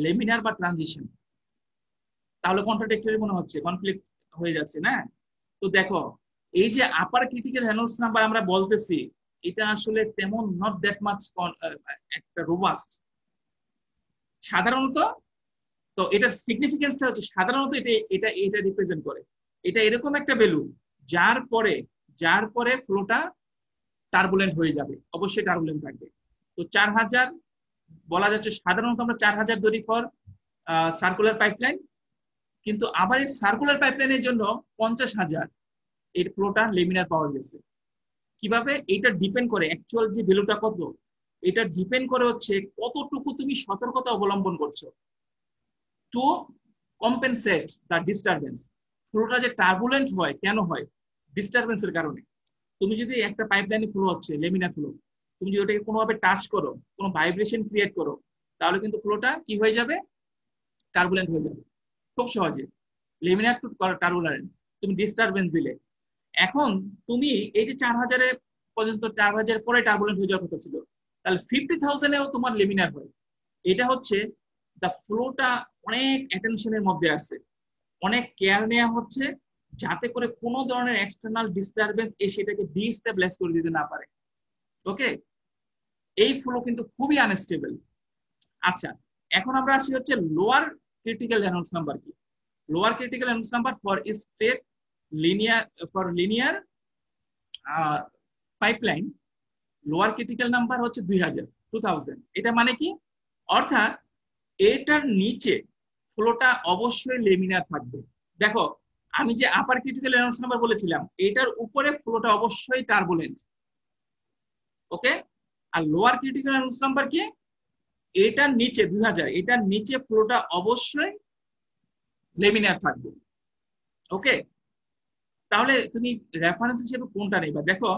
লেমিনার বা ট্রানজিশন। তাহলে কন্ট্রাডিক্টরি মনে হচ্ছে, কনফ্লিক্ট হয়ে যাচ্ছে না? তো দেখো এই যে আপার ক্রিটিক্যাল রেনল্ডস নাম্বার আমরা বলতেছি, এটা আসলে তেমন নট দ্যাট মাচ একটা রোবাস্ট সাধারণত। তো এটার সিগনিফিকেন্সটা হচ্ছে সাধারণত এটা এটা রিপ্রেজেন্ট করে, এটা এরকম একটা ভ্যালু যার পরে ফ্লোটা টার্বুলেন্ট হয়ে যাবে, অবশ্যই টার্বুলেন্ট থাকবে। তো 4000 বলা যাচ্ছে সাধারণত আমরা 4000 ধরি ফর সার্কুলার পাইপলাইন, কিন্তু আবার এই সার্কুলার পাইপলাইনের জন্য 50,000 এর ফ্লোটা লেমিনার পাওয়া গেছে। কিভাবে? এটা ডিপেন্ড করে অ্যাকচুয়াল যে ভ্যালুটা কত, এটা ডিপেন্ড করে হচ্ছে কতটুকু তুমি সতর্কতা অবলম্বন করছো টু কম্পেনসেট দ্য ডিস্টারবেন্স। ফ্লোটা যে টার্বুলেন্ট হয় কেন হয়? ডিস্টারবেন্সের কারণে। তুমি যদি একটা পাইপলাইনে ফ্লো হচ্ছে লেমিনার ফ্লো, তুমি যদি ওটাকে কোনোভাবে টাচ করো, কোনো ভাইব্রেশন ক্রিয়েট করো, তাহলে কিন্তু ফ্লোটা কি হয়ে যাবে? টার্বুলেন্ট হয়ে যাবে খুব সহজে। লেমিনার টু টার্বুলেন্ট, তুমি ডিস্টারবেন্স দিলে। এখন তুমি এই যে 4000 পর্যন্ত, 4000 পরে টার্বুলেন্ট হয়ে যাওয়ার কথা ছিল, তাহলে 50,000-এও তোমার লেমিনার হয়। এটা হচ্ছে দ্য ফ্লোটা অনেক অ্যাটেনশনের মধ্যে আছে, অনেক কেয়ার নেওয়া হচ্ছে যাতে করে কোনো ধরনের এক্সটার্নাল ডিস্টারবেন্স এসে এটাকে ডিস্টেবলাইজ করে দিতে না পারে। ওকে, এই ফ্লো কিন্তু খুবই আনস্টেবল। আচ্ছা, এখন আমরা আসি হচ্ছে লোয়ার ক্রিটিক্যাল রেনল্ডস নাম্বার কি? Lower critical Reynolds number for straight linear pipeline, lower critical number হচ্ছে 2000। এটা মানে কি? অর্থাৎ এটার নিচে ফ্লোটা অবশ্যই লেমিনার থাকবে। দেখো আমি যে আপার ক্রিটিক্যাল রেনল্ডস নাম্বার বলেছিলাম, এটার উপরে ফ্লোটা অবশ্যই টার্বুলেন্ট। ওকে, আর লোয়ার ক্রিটিক্যাল রেনল্ডস নাম্বার কি? এটার নিচে 2000, এটার নিচে ফ্লোটা অবশ্যই লেমিনার থাকবে। ওকে, তাহলে তুমি রেফারেন্স হিসেবে কোনটা নেবা? দেখো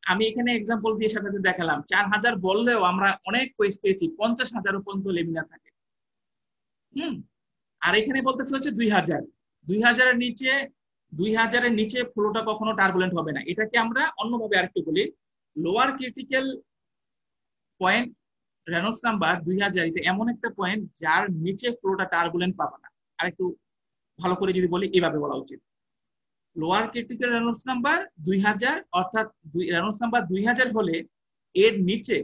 আমি এখানে এক্সাম্পল দিয়ে সাথে দেখালাম, 4000 বললেও আমরা অনেক কেস পেয়েছি 50,000 পর্যন্ত লেমিনার থাকে। আর এখানে বলতেছে হচ্ছে 2000, 2000-এর নিচে ফ্লোটা কখনো টার্বুলেন্ট হবে না। এটাকে আমরা অন্যভাবে আরেকটু বলি, lower critical point Reynolds number 2000, এটা এমন একটা পয়েন্ট যার নিচে ফ্লোটা টার্বুলেন্ট পাবে না। আরেকটু ভালো করে যদি বলি, এভাবে বলা উচিত, লোয়ার ক্রিটিক্যাল রেনল্ডস নাম্বার 2000, অর্থাৎ রেনল্ডস নাম্বার 2000 হলে এর নিচে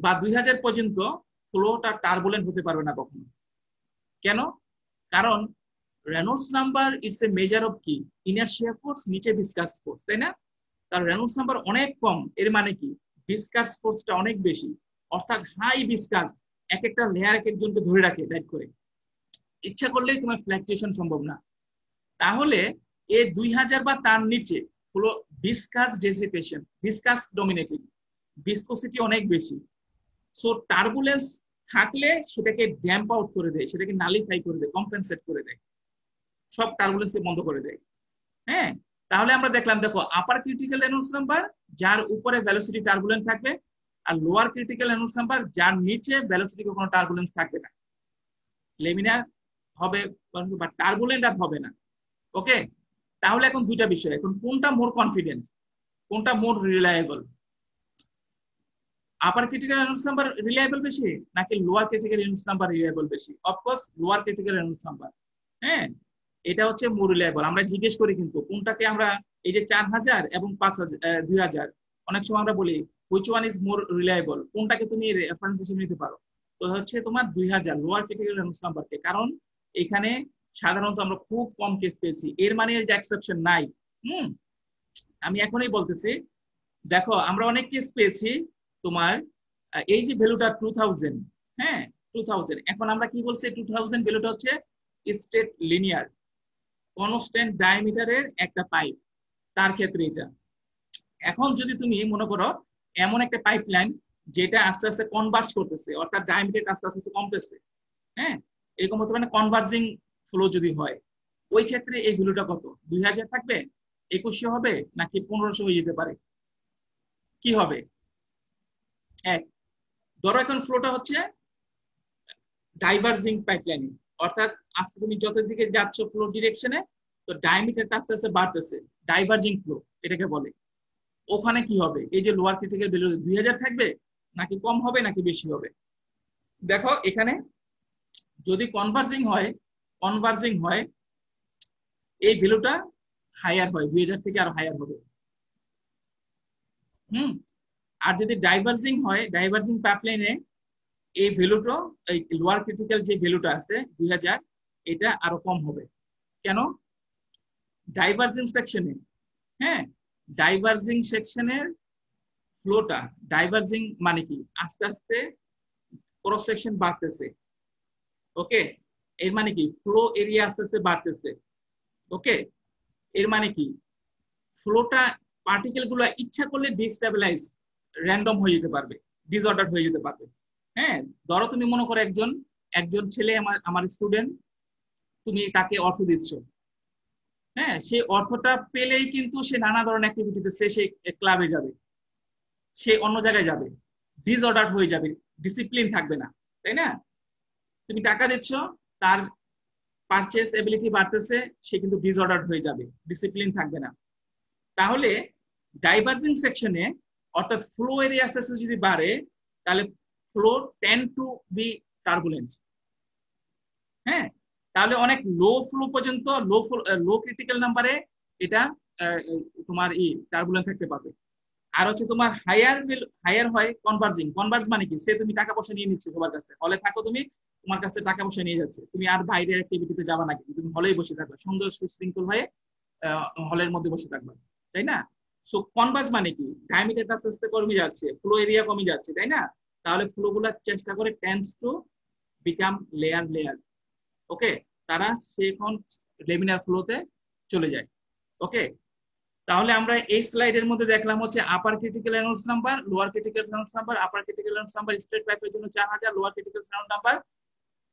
বা 2000 পর্যন্ত ফ্লোটা টার্বুলেন্ট হতে পারবে না কখনো। কেন? কারণ Reynolds number it's a measure of কি? ইনারশিয়া ফোর্স, নিচে ভিসকাস ফোর্স, তাই না? তার রেনল্ডস নাম্বার অনেক কম, এর মানে কি? ভিসকাস ফোর্সটা অনেক বেশি, অর্থাৎ হাই ভিসকাস, এক একটা লেয়ার এক একজনকে ধরে রাখে টাইট করে, ইচ্ছা করলেই তোমার ফ্ল্যাকচুয়েশন সম্ভব না। তাহলে এই 2000 বা তার নিচে হলো ভিসকাস ডেসিপেশন, ভিসকাস ডমিনেটিং, ভিসকোসিটি অনেক বেশি। সো টার্বুলেন্স থাকলে সেটাকে ড্যাম্প আউট করে দেয়, সেটাকে নালিফাই করে দেয়, কম্পেনসেট করে দেয়, সব টার্বুলেন্সকে বন্ধ করে দেয়। হ্যাঁ, তাহলে আমরা দেখলাম, দেখো আপার ক্রিটিক্যাল রেনল্ডস নাম্বার যার উপরে ভেলোসিটি টার্বুলেন্ট থাকবে, আর লোয়ার ক্রিটিক্যাল রেনল্ডস নাম্বার যার নিচে ভেলোসিটি কোনো টার্বুলেন্স থাকবে না, লেমিনার হবে বা টার্বুলেন্ট আর হবে না। ওকে, তাহলে এখন দুইটা বিষয়, এখন কোনটা মোর কনফিডেন্ট, কোনটা more reliable? Upper critical Reynolds number reliable বেশি নাকি lower critical Reynolds number reliable বেশি? Of course lower critical Reynolds number. হ্যাঁ, এটা হচ্ছে মোর রিলায়েবল। আমরা জিজ্ঞেস করি কিন্তু কোনটাকে, আমরা এই যে 4000 এবং 2000, অনেক সময় আমরা বলি which one is more reliable, কোনটাকে তুমি রেফারেন্স হিসেবে নিতে পারো? তো হচ্ছে তোমার 2000 লোয়ার ক্রিটিক্যাল রেনল্ডস নাম্বারকে, কারণ এখানে সাধারণত আমরা খুব কম কেস পেয়েছি, এর মানে যে এক্সেপশন নাই। আমি এখনই বলতেছি, দেখো আমরা অনেক কেস পেয়েছি তোমার এই যে ভ্যালুটা 2000, হ্যাঁ 2000, এখন আমরা কি বলছি 2000 ভ্যালুটা হচ্ছে স্ট্রেট লিনিয়ার কনস্ট্যান্ট ডায়ামিটারের একটা পাইপ, তার ক্ষেত্রে এটা। এখন যদি তুমি মনে করো এমন একটা পাইপলাইন যেটা আস্তে আস্তে কনভার্জ করতেছে, অর্থাৎ ডায়ামিটার আস্তে আস্তে কমতেছে, হ্যাঁ এরকম হতে পারে কনভার্জিং ফ্লো যদি হয়, ওই ক্ষেত্রে এই ভ্যালুটা কত 2000 থাকবে, 2100 হবে, নাকি 1500 হয়ে যেতে পারে? কি হবে? এক, ধরো এখন ফ্লোটা হচ্ছে ডাইভার্জিং পাইপলাইন, অর্থাৎ আস্তে তুমি যত দিকে যাচ্ছ ফ্লো ডিরেকশনে, তো ডায়ামিটারটা আস্তে আস্তে বাড়তেছে, ডাইভার্জিং ফ্লো এটাকে বলে। ওখানে কি হবে? এই যে লোয়ার ক্রিটিক্যাল ভ্যালু 2000 থাকবে, নাকি কম হবে, নাকি বেশি হবে? দেখো এখানে যদি কনভার্জিং হয় এই ভ্যালুটা হায়ার হয়, 2000 থেকে আরো হায়ার হবে। আর যদি ডাইভার্জিং হয়, ডাইভার্জিং পাইপলাইনে এই ভ্যালুটা, এই লোয়ার ক্রিটিক্যাল যে ভ্যালুটা আছে 2000, এটা আরো কম হবে। কেন? ডাইভার্জিং সেকশনে, হ্যাঁ ডাইভার্জিং সেকশনের ফ্লোটা, ডাইভার্জিং মানে কি আস্তে আস্তে ক্রস সেকশন বাড়তেছে, ওকে এর মানে কি ফ্লো এরিয়া আস্তে আস্তে বাড়তেছে, ওকে এর মানে কি ফ্লোটা পার্টিকেল গুলো ইচ্ছা করলে ডিস্টেবিলাইজ, র্যান্ডম হয়ে যেতে পারবে, ডিসঅর্ডার হয়ে যেতে পারবে। হ্যাঁ ধরো তুমি মনে করো একজন ছেলে আমার স্টুডেন্ট, তুমি তাকে অর্থ দিচ্ছ, হ্যাঁ সে অর্থটা পেলেই কিন্তু সে নানা ধরনের অ্যাক্টিভিটিতে সে ক্লাবে যাবে, সে অন্য জায়গায় যাবে, ডিসঅর্ডার হয়ে যাবে, ডিসিপ্লিন থাকবে না, তাই না? তুমি টাকা দিচ্ছ, তার পারচেস এবিলিটি বাড়তেছে, সে কিন্তু ডিসঅর্ডার হয়ে যাবে, ডিসিপ্লিন থাকবে না। তাহলে ডাইভার্জিং সেকশনে অর্থাৎ ফ্লো এরিয়া যদি বাড়ে, তাহলে flow tend to be turbulent, হ্যাঁ তাহলে অনেক লো ফ্লো পর্যন্ত, লো ক্রিটিক্যাল নাম্বারে এটা তোমার টার্বুলেন্ট থাকতে পারবে। আর হচ্ছে তোমার হায়ার হয় কনভার্জ মানে কি, সে তুমি টাকা পয়সা নিয়ে নিচ্ছে তোমার কাছে, হলে থাকো তুমি, তোমার কাছে টাকা পয়সা নিয়ে যাচ্ছে, তুমি আর বাইরের অ্যাক্টিভিটিতে যাবা না, কিন্তু তুমি হলেই বসে থাকবে, সুন্দর সুশৃঙ্খল হয়ে হলের মধ্যে বসে থাকবে, তাই না? সো কনভার্জ মানে কি, ডায়ামিটার আস্তে আস্তে কমে যাচ্ছে, ফ্লো এরিয়া কমে যাচ্ছে, তাই না? তাহলে ফ্লো গুলা চেষ্টা করে টেন্ডস টু বিকাম লেয়ার, ওকে তারা এখন লেমিনার ফ্লোতে চলে যায়, ওকে। তাহলে আমরা এই স্লাইডের মধ্যে দেখলাম হচ্ছে upper critical Reynolds number, lower critical Reynolds number. Upper critical Reynolds number straight পাইপের জন্য 4000, lower critical Reynolds number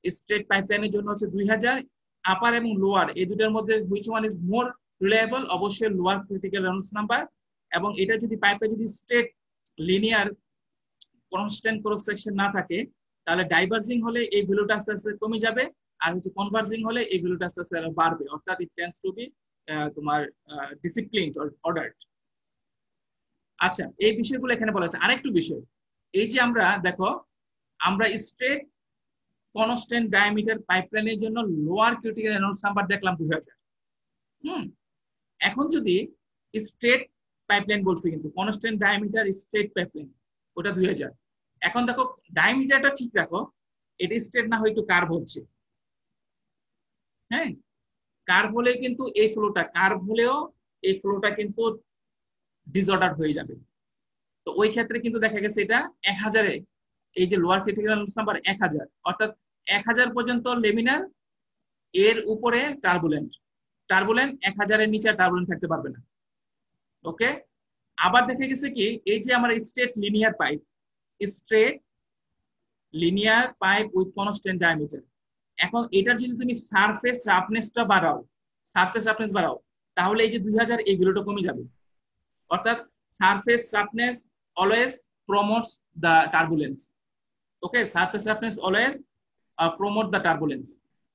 straight পাইপলাইনের জন্য হচ্ছে 2000। আপার এবং লোয়ার এই দুটোর মধ্যে which one is more reliable? অবশ্যই লোয়ার ক্রিটিক্যাল রেনল্ডস নাম্বার। এবং এটা যদি পাইপে যদি straight linear constant cross section না থাকে, তাহলে ডাইভার্জিং হলে এই ভ্যালুটা আস্তে আস্তে কমে যাবে, আর হচ্ছে কনভার্জিং হলে এই ভ্যালুটা আস্তে আস্তে বাড়বে, অর্থাৎ ইট টেন্ডস টু বি তোমার ডিসিপ্লিনড অর অর্ডারড। আচ্ছা এই বিষয়গুলো এখানে বলা আছে। আরেকটু বিষয়, এই যে আমরা দেখো আমরা স্ট্রেট কনস্ট্যান্ট ডায়ামিটার পাইপলাইনের জন্য লোয়ার ক্রিটিক্যাল রেনল্ডস নাম্বার দেখলাম 2000। এখন যদি স্ট্রেট পাইপলাইন বলছে, কিন্তু কনস্ট্যান্ট ডায়ামিটার স্ট্রেট পাইপলাইন ওটা 2000। এখন দেখো ডায়ামিটারটা ঠিক রাখো, এটা স্ট্রেট না হয় একটু কার্ভ হচ্ছে, হ্যাঁ কার্ভ হলে কিন্তু এই ফ্লোটা কিন্তু ডিসঅর্ডার হয়ে যাবে। তো ওই ক্ষেত্রে কিন্তু দেখা গেছে এটা 1000-এ, এই যে লোয়ার ক্রিটিক্যাল রেনল্ডস নাম্বার 1000, অর্থাৎ 1000 পর্যন্ত লেমিনার, এর উপরে টার্বুলেন্ট 1000-এর নিচে টার্বুলেন্ট থাকতে পারবে না, ওকে। আবার দেখা গেছে কি এই যে আমার straight linear pipe with constant diameter, এখন এটার যদি তুমি সারফেস রাফনেস বাড়াও, তাহলে এই যে 2000 এই ভ্যালুটা কমে যাবে, অর্থাৎ surface roughness always promotes the turbulence, okay surface roughness always promote the turbulence,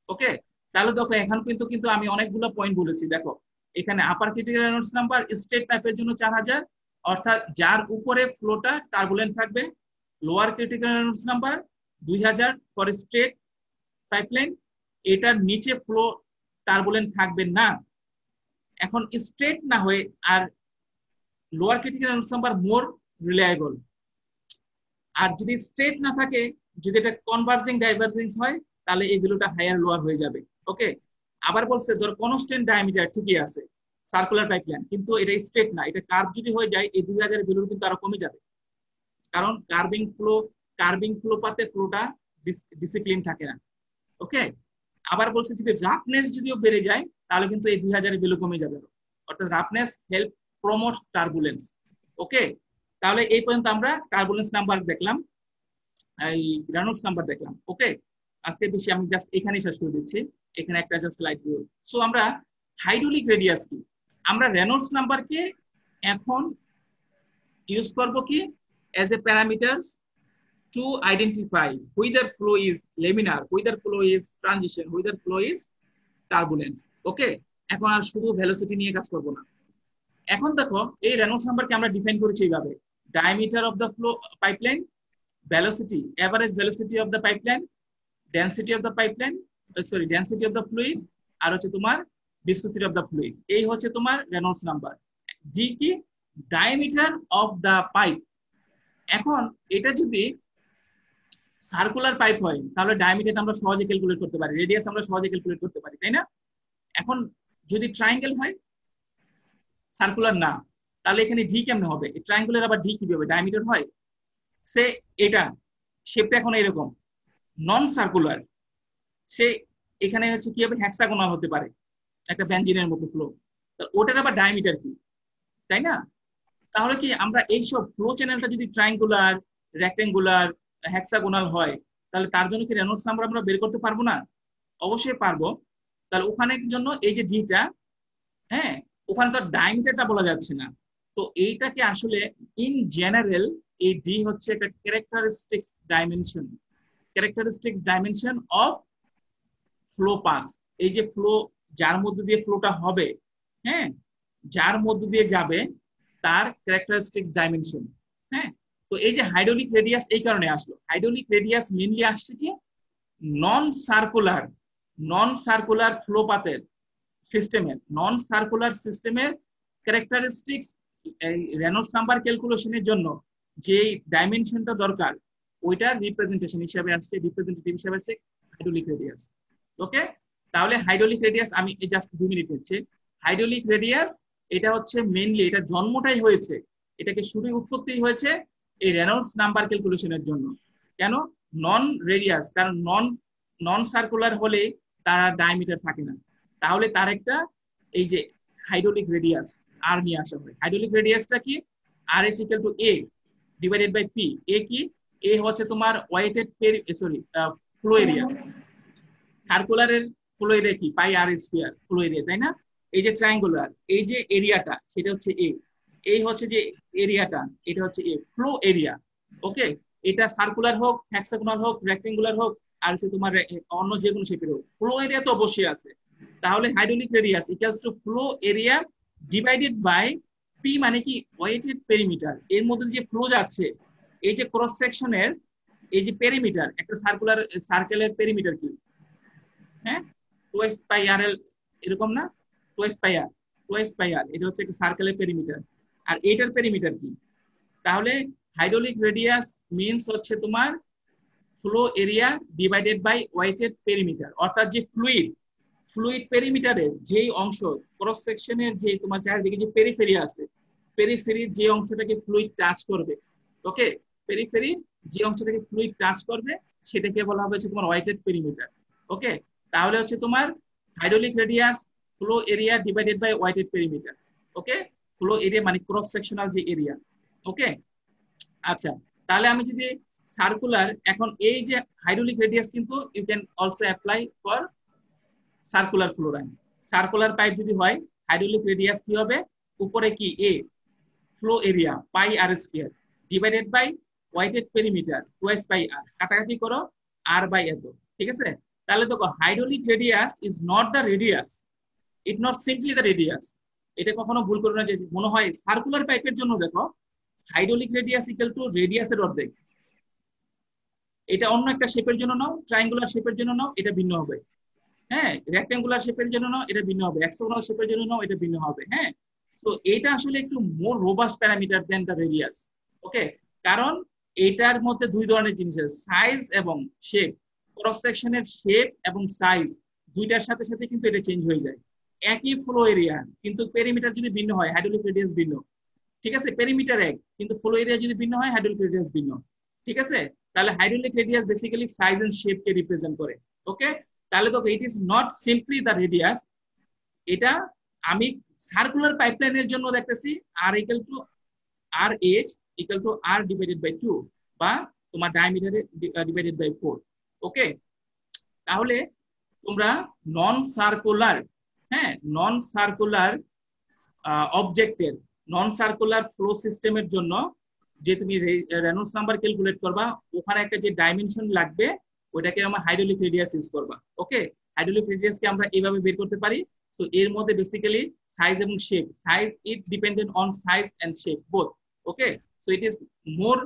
okay. তাহলে দেখো এখন কিন্তু আমি অনেকগুলো পয়েন্ট বলেছি। দেখো এখানে আপার ক্রিটিক্যাল রেনল্ডস নাম্বার স্ট্রেট পাইপের জন্য 4000, অর্থাৎ যার উপরে ফ্লোটা টার্বুলেন্ট থাকবে। Lower critical Reynolds number 2000 for straight pipeline, এটার নিচে ফ্লো টার্বুলেন্ট থাকবে না। এখন স্ট্রেট না হয়ে আর লোয়ার ক্রিটিক্যাল রেনল্ডস নাম্বার মোর রিলায়েবল, আর যদি স্ট্রেট না থাকে, যদি এটা কনভার্জিং ডাইভার্জিং হয়, তাহলে এই ভ্যালুটা হায়ার লোয়ার হয়ে যাবে, ওকে। আবার বলছে ধর কনস্ট্যান্ট ডায়ামিটার ঠিকই আছে সার্কুলার পাইপলাইন, কিন্তু এটা স্ট্রেট না, এটা কার্ভ যদি হয়ে যায় এই 2000 এর ভ্যালু কিন্তু আরো কমে যাবে, কারণ কার্ভিং ফ্লো কার্ভিং ফ্লো পাতে ফ্লোটা ডিসিপ্লিন থাকে না। ওকে, আবার বলছে যদি রাফনেস যদিও বেড়ে যায় তাহলে কিন্তু এই 2000 ভ্যালু কমে যাবে, অর্থাৎ roughness help promote turbulence. Okay, তাহলে এই পর্যন্ত আমরা টার্বুলেন্স নাম্বার দেখলাম, এই রেনল্ডস নাম্বার দেখলাম। ওকে, আজকে বেশি আমি জাস্ট এখানেই শেষ করে দিচ্ছি, এখানে একটা জাস্ট স্লাইড দিব। সো আমরা হাইড্রোলিক রেডিয়াস কি, আমরা রেনল্ডস নাম্বারকে এখন ইউজ করব কি as a parameters to identify whether flow is laminar, whether flow is transition, whether flow is turbulent. ওকে, এখন আর শুধু ভেলোসিটি নিয়ে কাজ করব না। এখন দেখো এই রেনল্ডস নাম্বারকে আমরা ডিফাইন করেছি এইভাবে, diameter of the flow pipeline, velocity, average velocity of the pipeline, density of the pipeline, density of the fluid, আর হচ্ছে তোমার viscosity of the fluid। এই হচ্ছে তোমার রেনল্ডস নাম্বার। ডি কি, ডায়ামিটার অফ দ্য পাইপ। এখন এটা যদি সার্কুলার পাইপ হয় তাহলে ডায়ামিটার আমরা সহজে ক্যালকুলেট করতে পারি, রেডিয়াস আমরা সহজে ক্যালকুলেট করতে পারি, তাই না? এখন যদি ট্রায়াঙ্গেল হয়, সার্কুলার না, তাহলে এখানে ডি কেমনে হবে? ট্রায়াঙ্গুলার আবার ডি কিভাবে ডায়ামিটার হয়? সে এটা শেপটা এখন এরকম নন সার্কুলার, সে এখানে হচ্ছে কি হবে, হেক্সাগোনাল হতে পারে, একটা বেঞ্জিনের মতো ফ্লো, ওটার আবার ডায়ামিটার কি, তাই না? তাহলে কি আমরা এইসব ফ্লো চ্যানেলটা যদি ট্রায়াঙ্গুলার, রেক্ট্যাঙ্গুলার, হেক্সাগোনাল হয় তাহলে তার জন্য কি রেনল্ডস নাম্বার আমরা বের করতে পারবো না? অবশ্যই পারবো। তাহলে ওখানের জন্য এই যে ডিটা, হ্যাঁ, ওখানে তো ডায়ামিটারটা বলা যাচ্ছে না, তো এইটাকে আসলে ইন জেনারেল এই ডি হচ্ছে একটা characteristics dimension of flow path. এই যে ফ্লো, যার মধ্যে দিয়ে ফ্লোটা হবে, হ্যাঁ, যার মধ্যে দিয়ে যাবে তার ক্যারেক্টারিস্টিক্স ডাইমেনশন। হ্যাঁ, তো এই যে হাইড্রোলিক রেডিয়াস এই কারণে আসলো, হাইড্রোলিক রেডিয়াস মেইনলি আসছে কি নন সার্কুলার ফ্লো পাথের সিস্টেমের, নন সার্কুলার সিস্টেমের ক্যারেক্টারিস্টিক্স রেনল্ডস নাম্বার ক্যালকুলেশনের জন্য যে ডাইমেনশনটা দরকার ওইটার রিপ্রেজেন্টেশন হিসাবে আসছে, রিপ্রেজেন্টেটিভ হিসাবে আসছে হাইড্রোলিক রেডিয়াস। ওকে, তাহলে হাইড্রোলিক রেডিয়াস আমি জাস্ট 2 মিনিট নিচ্ছি। হাইড্রোলিক রেডিয়াস এটা হচ্ছে মেইনলি, এটা জন্মটাই হয়েছে, এটাকে শুরু উৎপত্তি হয়েছে এই রেনল্ডস নাম্বার ক্যালকুলেশনের জন্য। কেন নন রেডিয়াস? কারণ নন সার্কুলার হলে তার ডায়ামিটার থাকে না, তাহলে তার একটা এই যে হাইড্রোলিক রেডিয়াস আর নিয়ে আসা হয়। হাইড্রোলিক রেডিয়াসটা কি, R is equal to A divided by P. A কি, এ হচ্ছে তোমার ওয়েটেড ফ্লো এরিয়া, সার্কুলারের ফ্লো এরিয়া কি pi r square flow area, তাই না? এই যে ট্রায়াঙ্গুলার এই যে এরিয়াটা সেটা হচ্ছে এ, এই হচ্ছে যে এরিয়াটা এটা হচ্ছে এ ফ্লো এরিয়া। ওকে, এটা সার্কুলার হোক, হেক্সাগোনাল হোক, রেক্ট্যাঙ্গুলার হোক, আর হচ্ছে তোমার অন্য যে কোনো শেপের হোক, ফ্লো এরিয়া তো অবশ্যই আছে। তাহলে hydraulic radius equals to flow area divided by P, মানে কি ওয়েটেড পেরিমিটার। এর মধ্যে যে ফ্লো যাচ্ছে এই যে ক্রস সেকশনের এই যে পেরিমিটার, একটা সার্কেলের পেরিমিটার কি, হ্যাঁ, 2s পাই আর এল, এরকম না? 2s পাই আর, এটা হচ্ছে একটা সার্কেলের পেরিমিটার। আর এটার পেরিমিটার কি? তাহলে হাইড্রোলিক রেডিয়াস মিন্স হচ্ছে তোমার flow area divided by wetted perimeter, অর্থাৎ যে ফ্লুইড পেরিমিটারের যেই অংশ ক্রস সেকশনের যে তোমার চারিদিকে যে পেরিফেরি আছে, পেরিফেরির যে অংশটাকে ফ্লুইড টাচ করবে, ওকে, পেরিফেরির যে অংশটাকে ফ্লুইড টাচ করবে সেটাকে বলা হবে তোমার ওয়েটেড পেরিমিটার। ওকে, তাহলে হচ্ছে তোমার hydraulic radius flow area divided by wetted perimeter. Okay, flow area মানে ক্রস সেকশনাল যে এরিয়া। ওকে, আচ্ছা, তাহলে আমি যদি সার্কুলার, এখন এই যে হাইড্রোলিক রেডিয়াস কিন্তু you can also apply for circular flow line. Circular pipe যদি হয় হাইড্রোলিক রেডিয়াস কি হবে, উপরে কি এ flow area pi r square divided by wetted perimeter 2s pi r, কাটাকাটি করো আর বাই এত, ঠিক আছে? তাহলে দেখো hydraulic radius is not the radius, it not simply the radius. এটা কখনো ভুল করো না যে মনে হয় সার্কুলার পাইপের জন্য দেখো হাইড্রোলিক রেডিয়াস ইকুয়াল টু রেডিয়াসের অর্ধেক, এটা অন্য একটা শেপের জন্য নাও, ট্রায়াঙ্গুলার শেপের জন্য নাও, এটা ভিন্ন হবে। হ্যাঁ, রেক্ট্যাঙ্গুলার শেপের জন্য নাও, এটা ভিন্ন হবে। হেক্সাগোনাল শেপের জন্য নাও, এটা ভিন্ন হবে। হ্যাঁ, সো এটা আসলে একটু more robust parameter than the radius. Okay, কারণ এটার মধ্যে 2 ধরনের জিনিস আছে, সাইজ এবং শেপ। ক্রস সেকশনের শেপ এবং সাইজ দুইটার সাথে সাথে কিন্তু এটা চেঞ্জ হয়ে যায়। একই ফ্লো এরিয়া কিন্তু পেরিমিটার যদি ভিন্ন হয় হাইড্রোলিক রেডিয়াস ভিন্ন, ঠিক আছে? পেরিমিটার এক কিন্তু ফ্লো এরিয়া যদি ভিন্ন হয় হাইড্রোলিক রেডিয়াস ভিন্ন, ঠিক আছে? তাহলে hydraulic radius basically size and shape কে রিপ্রেজেন্ট করে। ওকে, তাহলে তো it is not simply the radius, এটা আমি সার্কুলার পাইপলাইনের জন্য দেখতেছি R equal to R H equal to R divided by 2 বা তোমার ডায়ামিটার ডিভাইডেড বাই 4। ওকে, তাহলে তোমরা নন সার্কুলার, হ্যাঁ, নন সার্কুলার অবজেক্টের, নন সার্কুলার ফ্লো সিস্টেমের জন্য যে তুমি রেনল্ডস নাম্বার ক্যালকুলেট করবা, ওখানে একটা যে ডাইমেনশন লাগবে ওটাকে আমরা হাইড্রোলিক রেডিয়াস ইউজ করবা। ওকে, হাইড্রোলিক রেডিয়াসকে আমরা এইভাবে বের করতে পারি। সো এর মধ্যে বেসিক্যালি সাইজ এবং shape, size it dependent on size and shape both. Okay, so it is more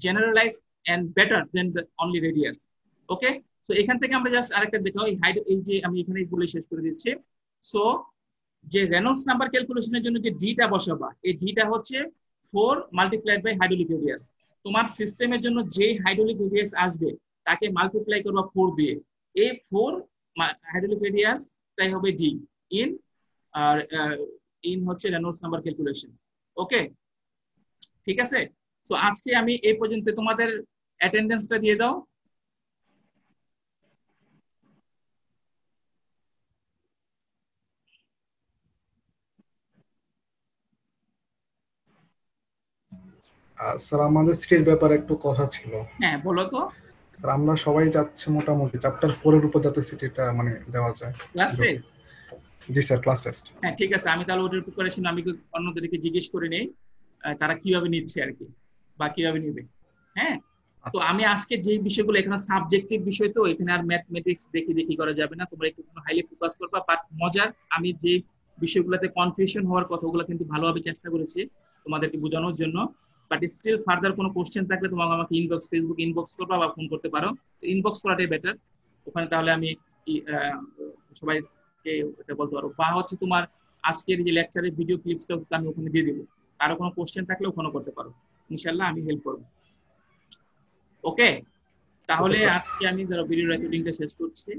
generalised and better than the only radius. Okay, so এখান থেকে আমরা জাস্ট আরেকটা দেখাও, এই যে আমি এখানে বলে শেষ করে দিচ্ছি। সো যে রেনল্ডস নাম্বার ক্যালকুলেশনের জন্য যে ডিটা বসাবা, এই ডিটা হচ্ছে 4 মাল্টিপ্লাইড বাই হাইড্রোলিক রেডিয়াস। তোমার সিস্টেমের জন্য যে হাইড্রোলিক রেডিয়াস আসবে তাকে মাল্টিপ্লাই করবা 4 দিয়ে। এই 4 হাইড্রোলিক রেডিয়াস তাই হবে ডি ইন হচ্ছে রেনল্ডস নাম্বার ক্যালকুলেশন। ওকে, ঠিক আছে। সো আজকে আমি এই পর্যন্ত, তোমাদের অ্যাটেন্ডেন্সটা দিয়ে দাও। স্যার আমাদের সিটির ব্যাপারে একটু কথা ছিল। হ্যাঁ, বলো তো। স্যার আমরা সবাই যাচ্ছি মোটামুটি চ্যাপ্টার 4 এর উপর যাতে সিটিটা মানে দেওয়া যায়। Class test? জি স্যার, ক্লাস টেস্ট। হ্যাঁ, ঠিক আছে, আমি তাহলে ওটার প্রিপারেশন আমি অন্যদেরকে জিজ্ঞেস করে নেই তারা কিভাবে নিচ্ছে আর কি, বা কিভাবে নিবে। হ্যাঁ, তো আমি আজকে যে বিষয়গুলো, এখানে সাবজেক্টিভ বিষয়, তো এখানে আর ম্যাথমেটিক্স দেখি করা যাবে না, তোমরা একটু হাইলি ফোকাস করবা। বাট মজার, আমি যে বিষয়গুলোতে কনফিউশন হওয়ার কথা ওগুলো কিন্তু ভালোভাবে চেষ্টা করেছি তোমাদেরকে বোঝানোর জন্য। বাট স্টিল ফার্দার কোনো কোশ্চেন থাকলে তোমাকে আমাকে ফেসবুক ইনবক্স করবা বা ফোন করতে পারো। ইনবক্স করাটাই বেটার, ওখানে তাহলে আমি সবাইকে এটা বলতে পারবো। বা হচ্ছে তোমার আজকের যে লেকচারের ভিডিও ক্লিপসটা আমি ওখানে দিয়ে দেবো, কারো কোনো কোশ্চেন থাকলে ওখানে করতে পারো, ইনশাল্লাহ আমি হেল্প করবো। ওকে, তাহলে আজকে আমি ভিডিও রেকর্ডিংটা শেষ করছি।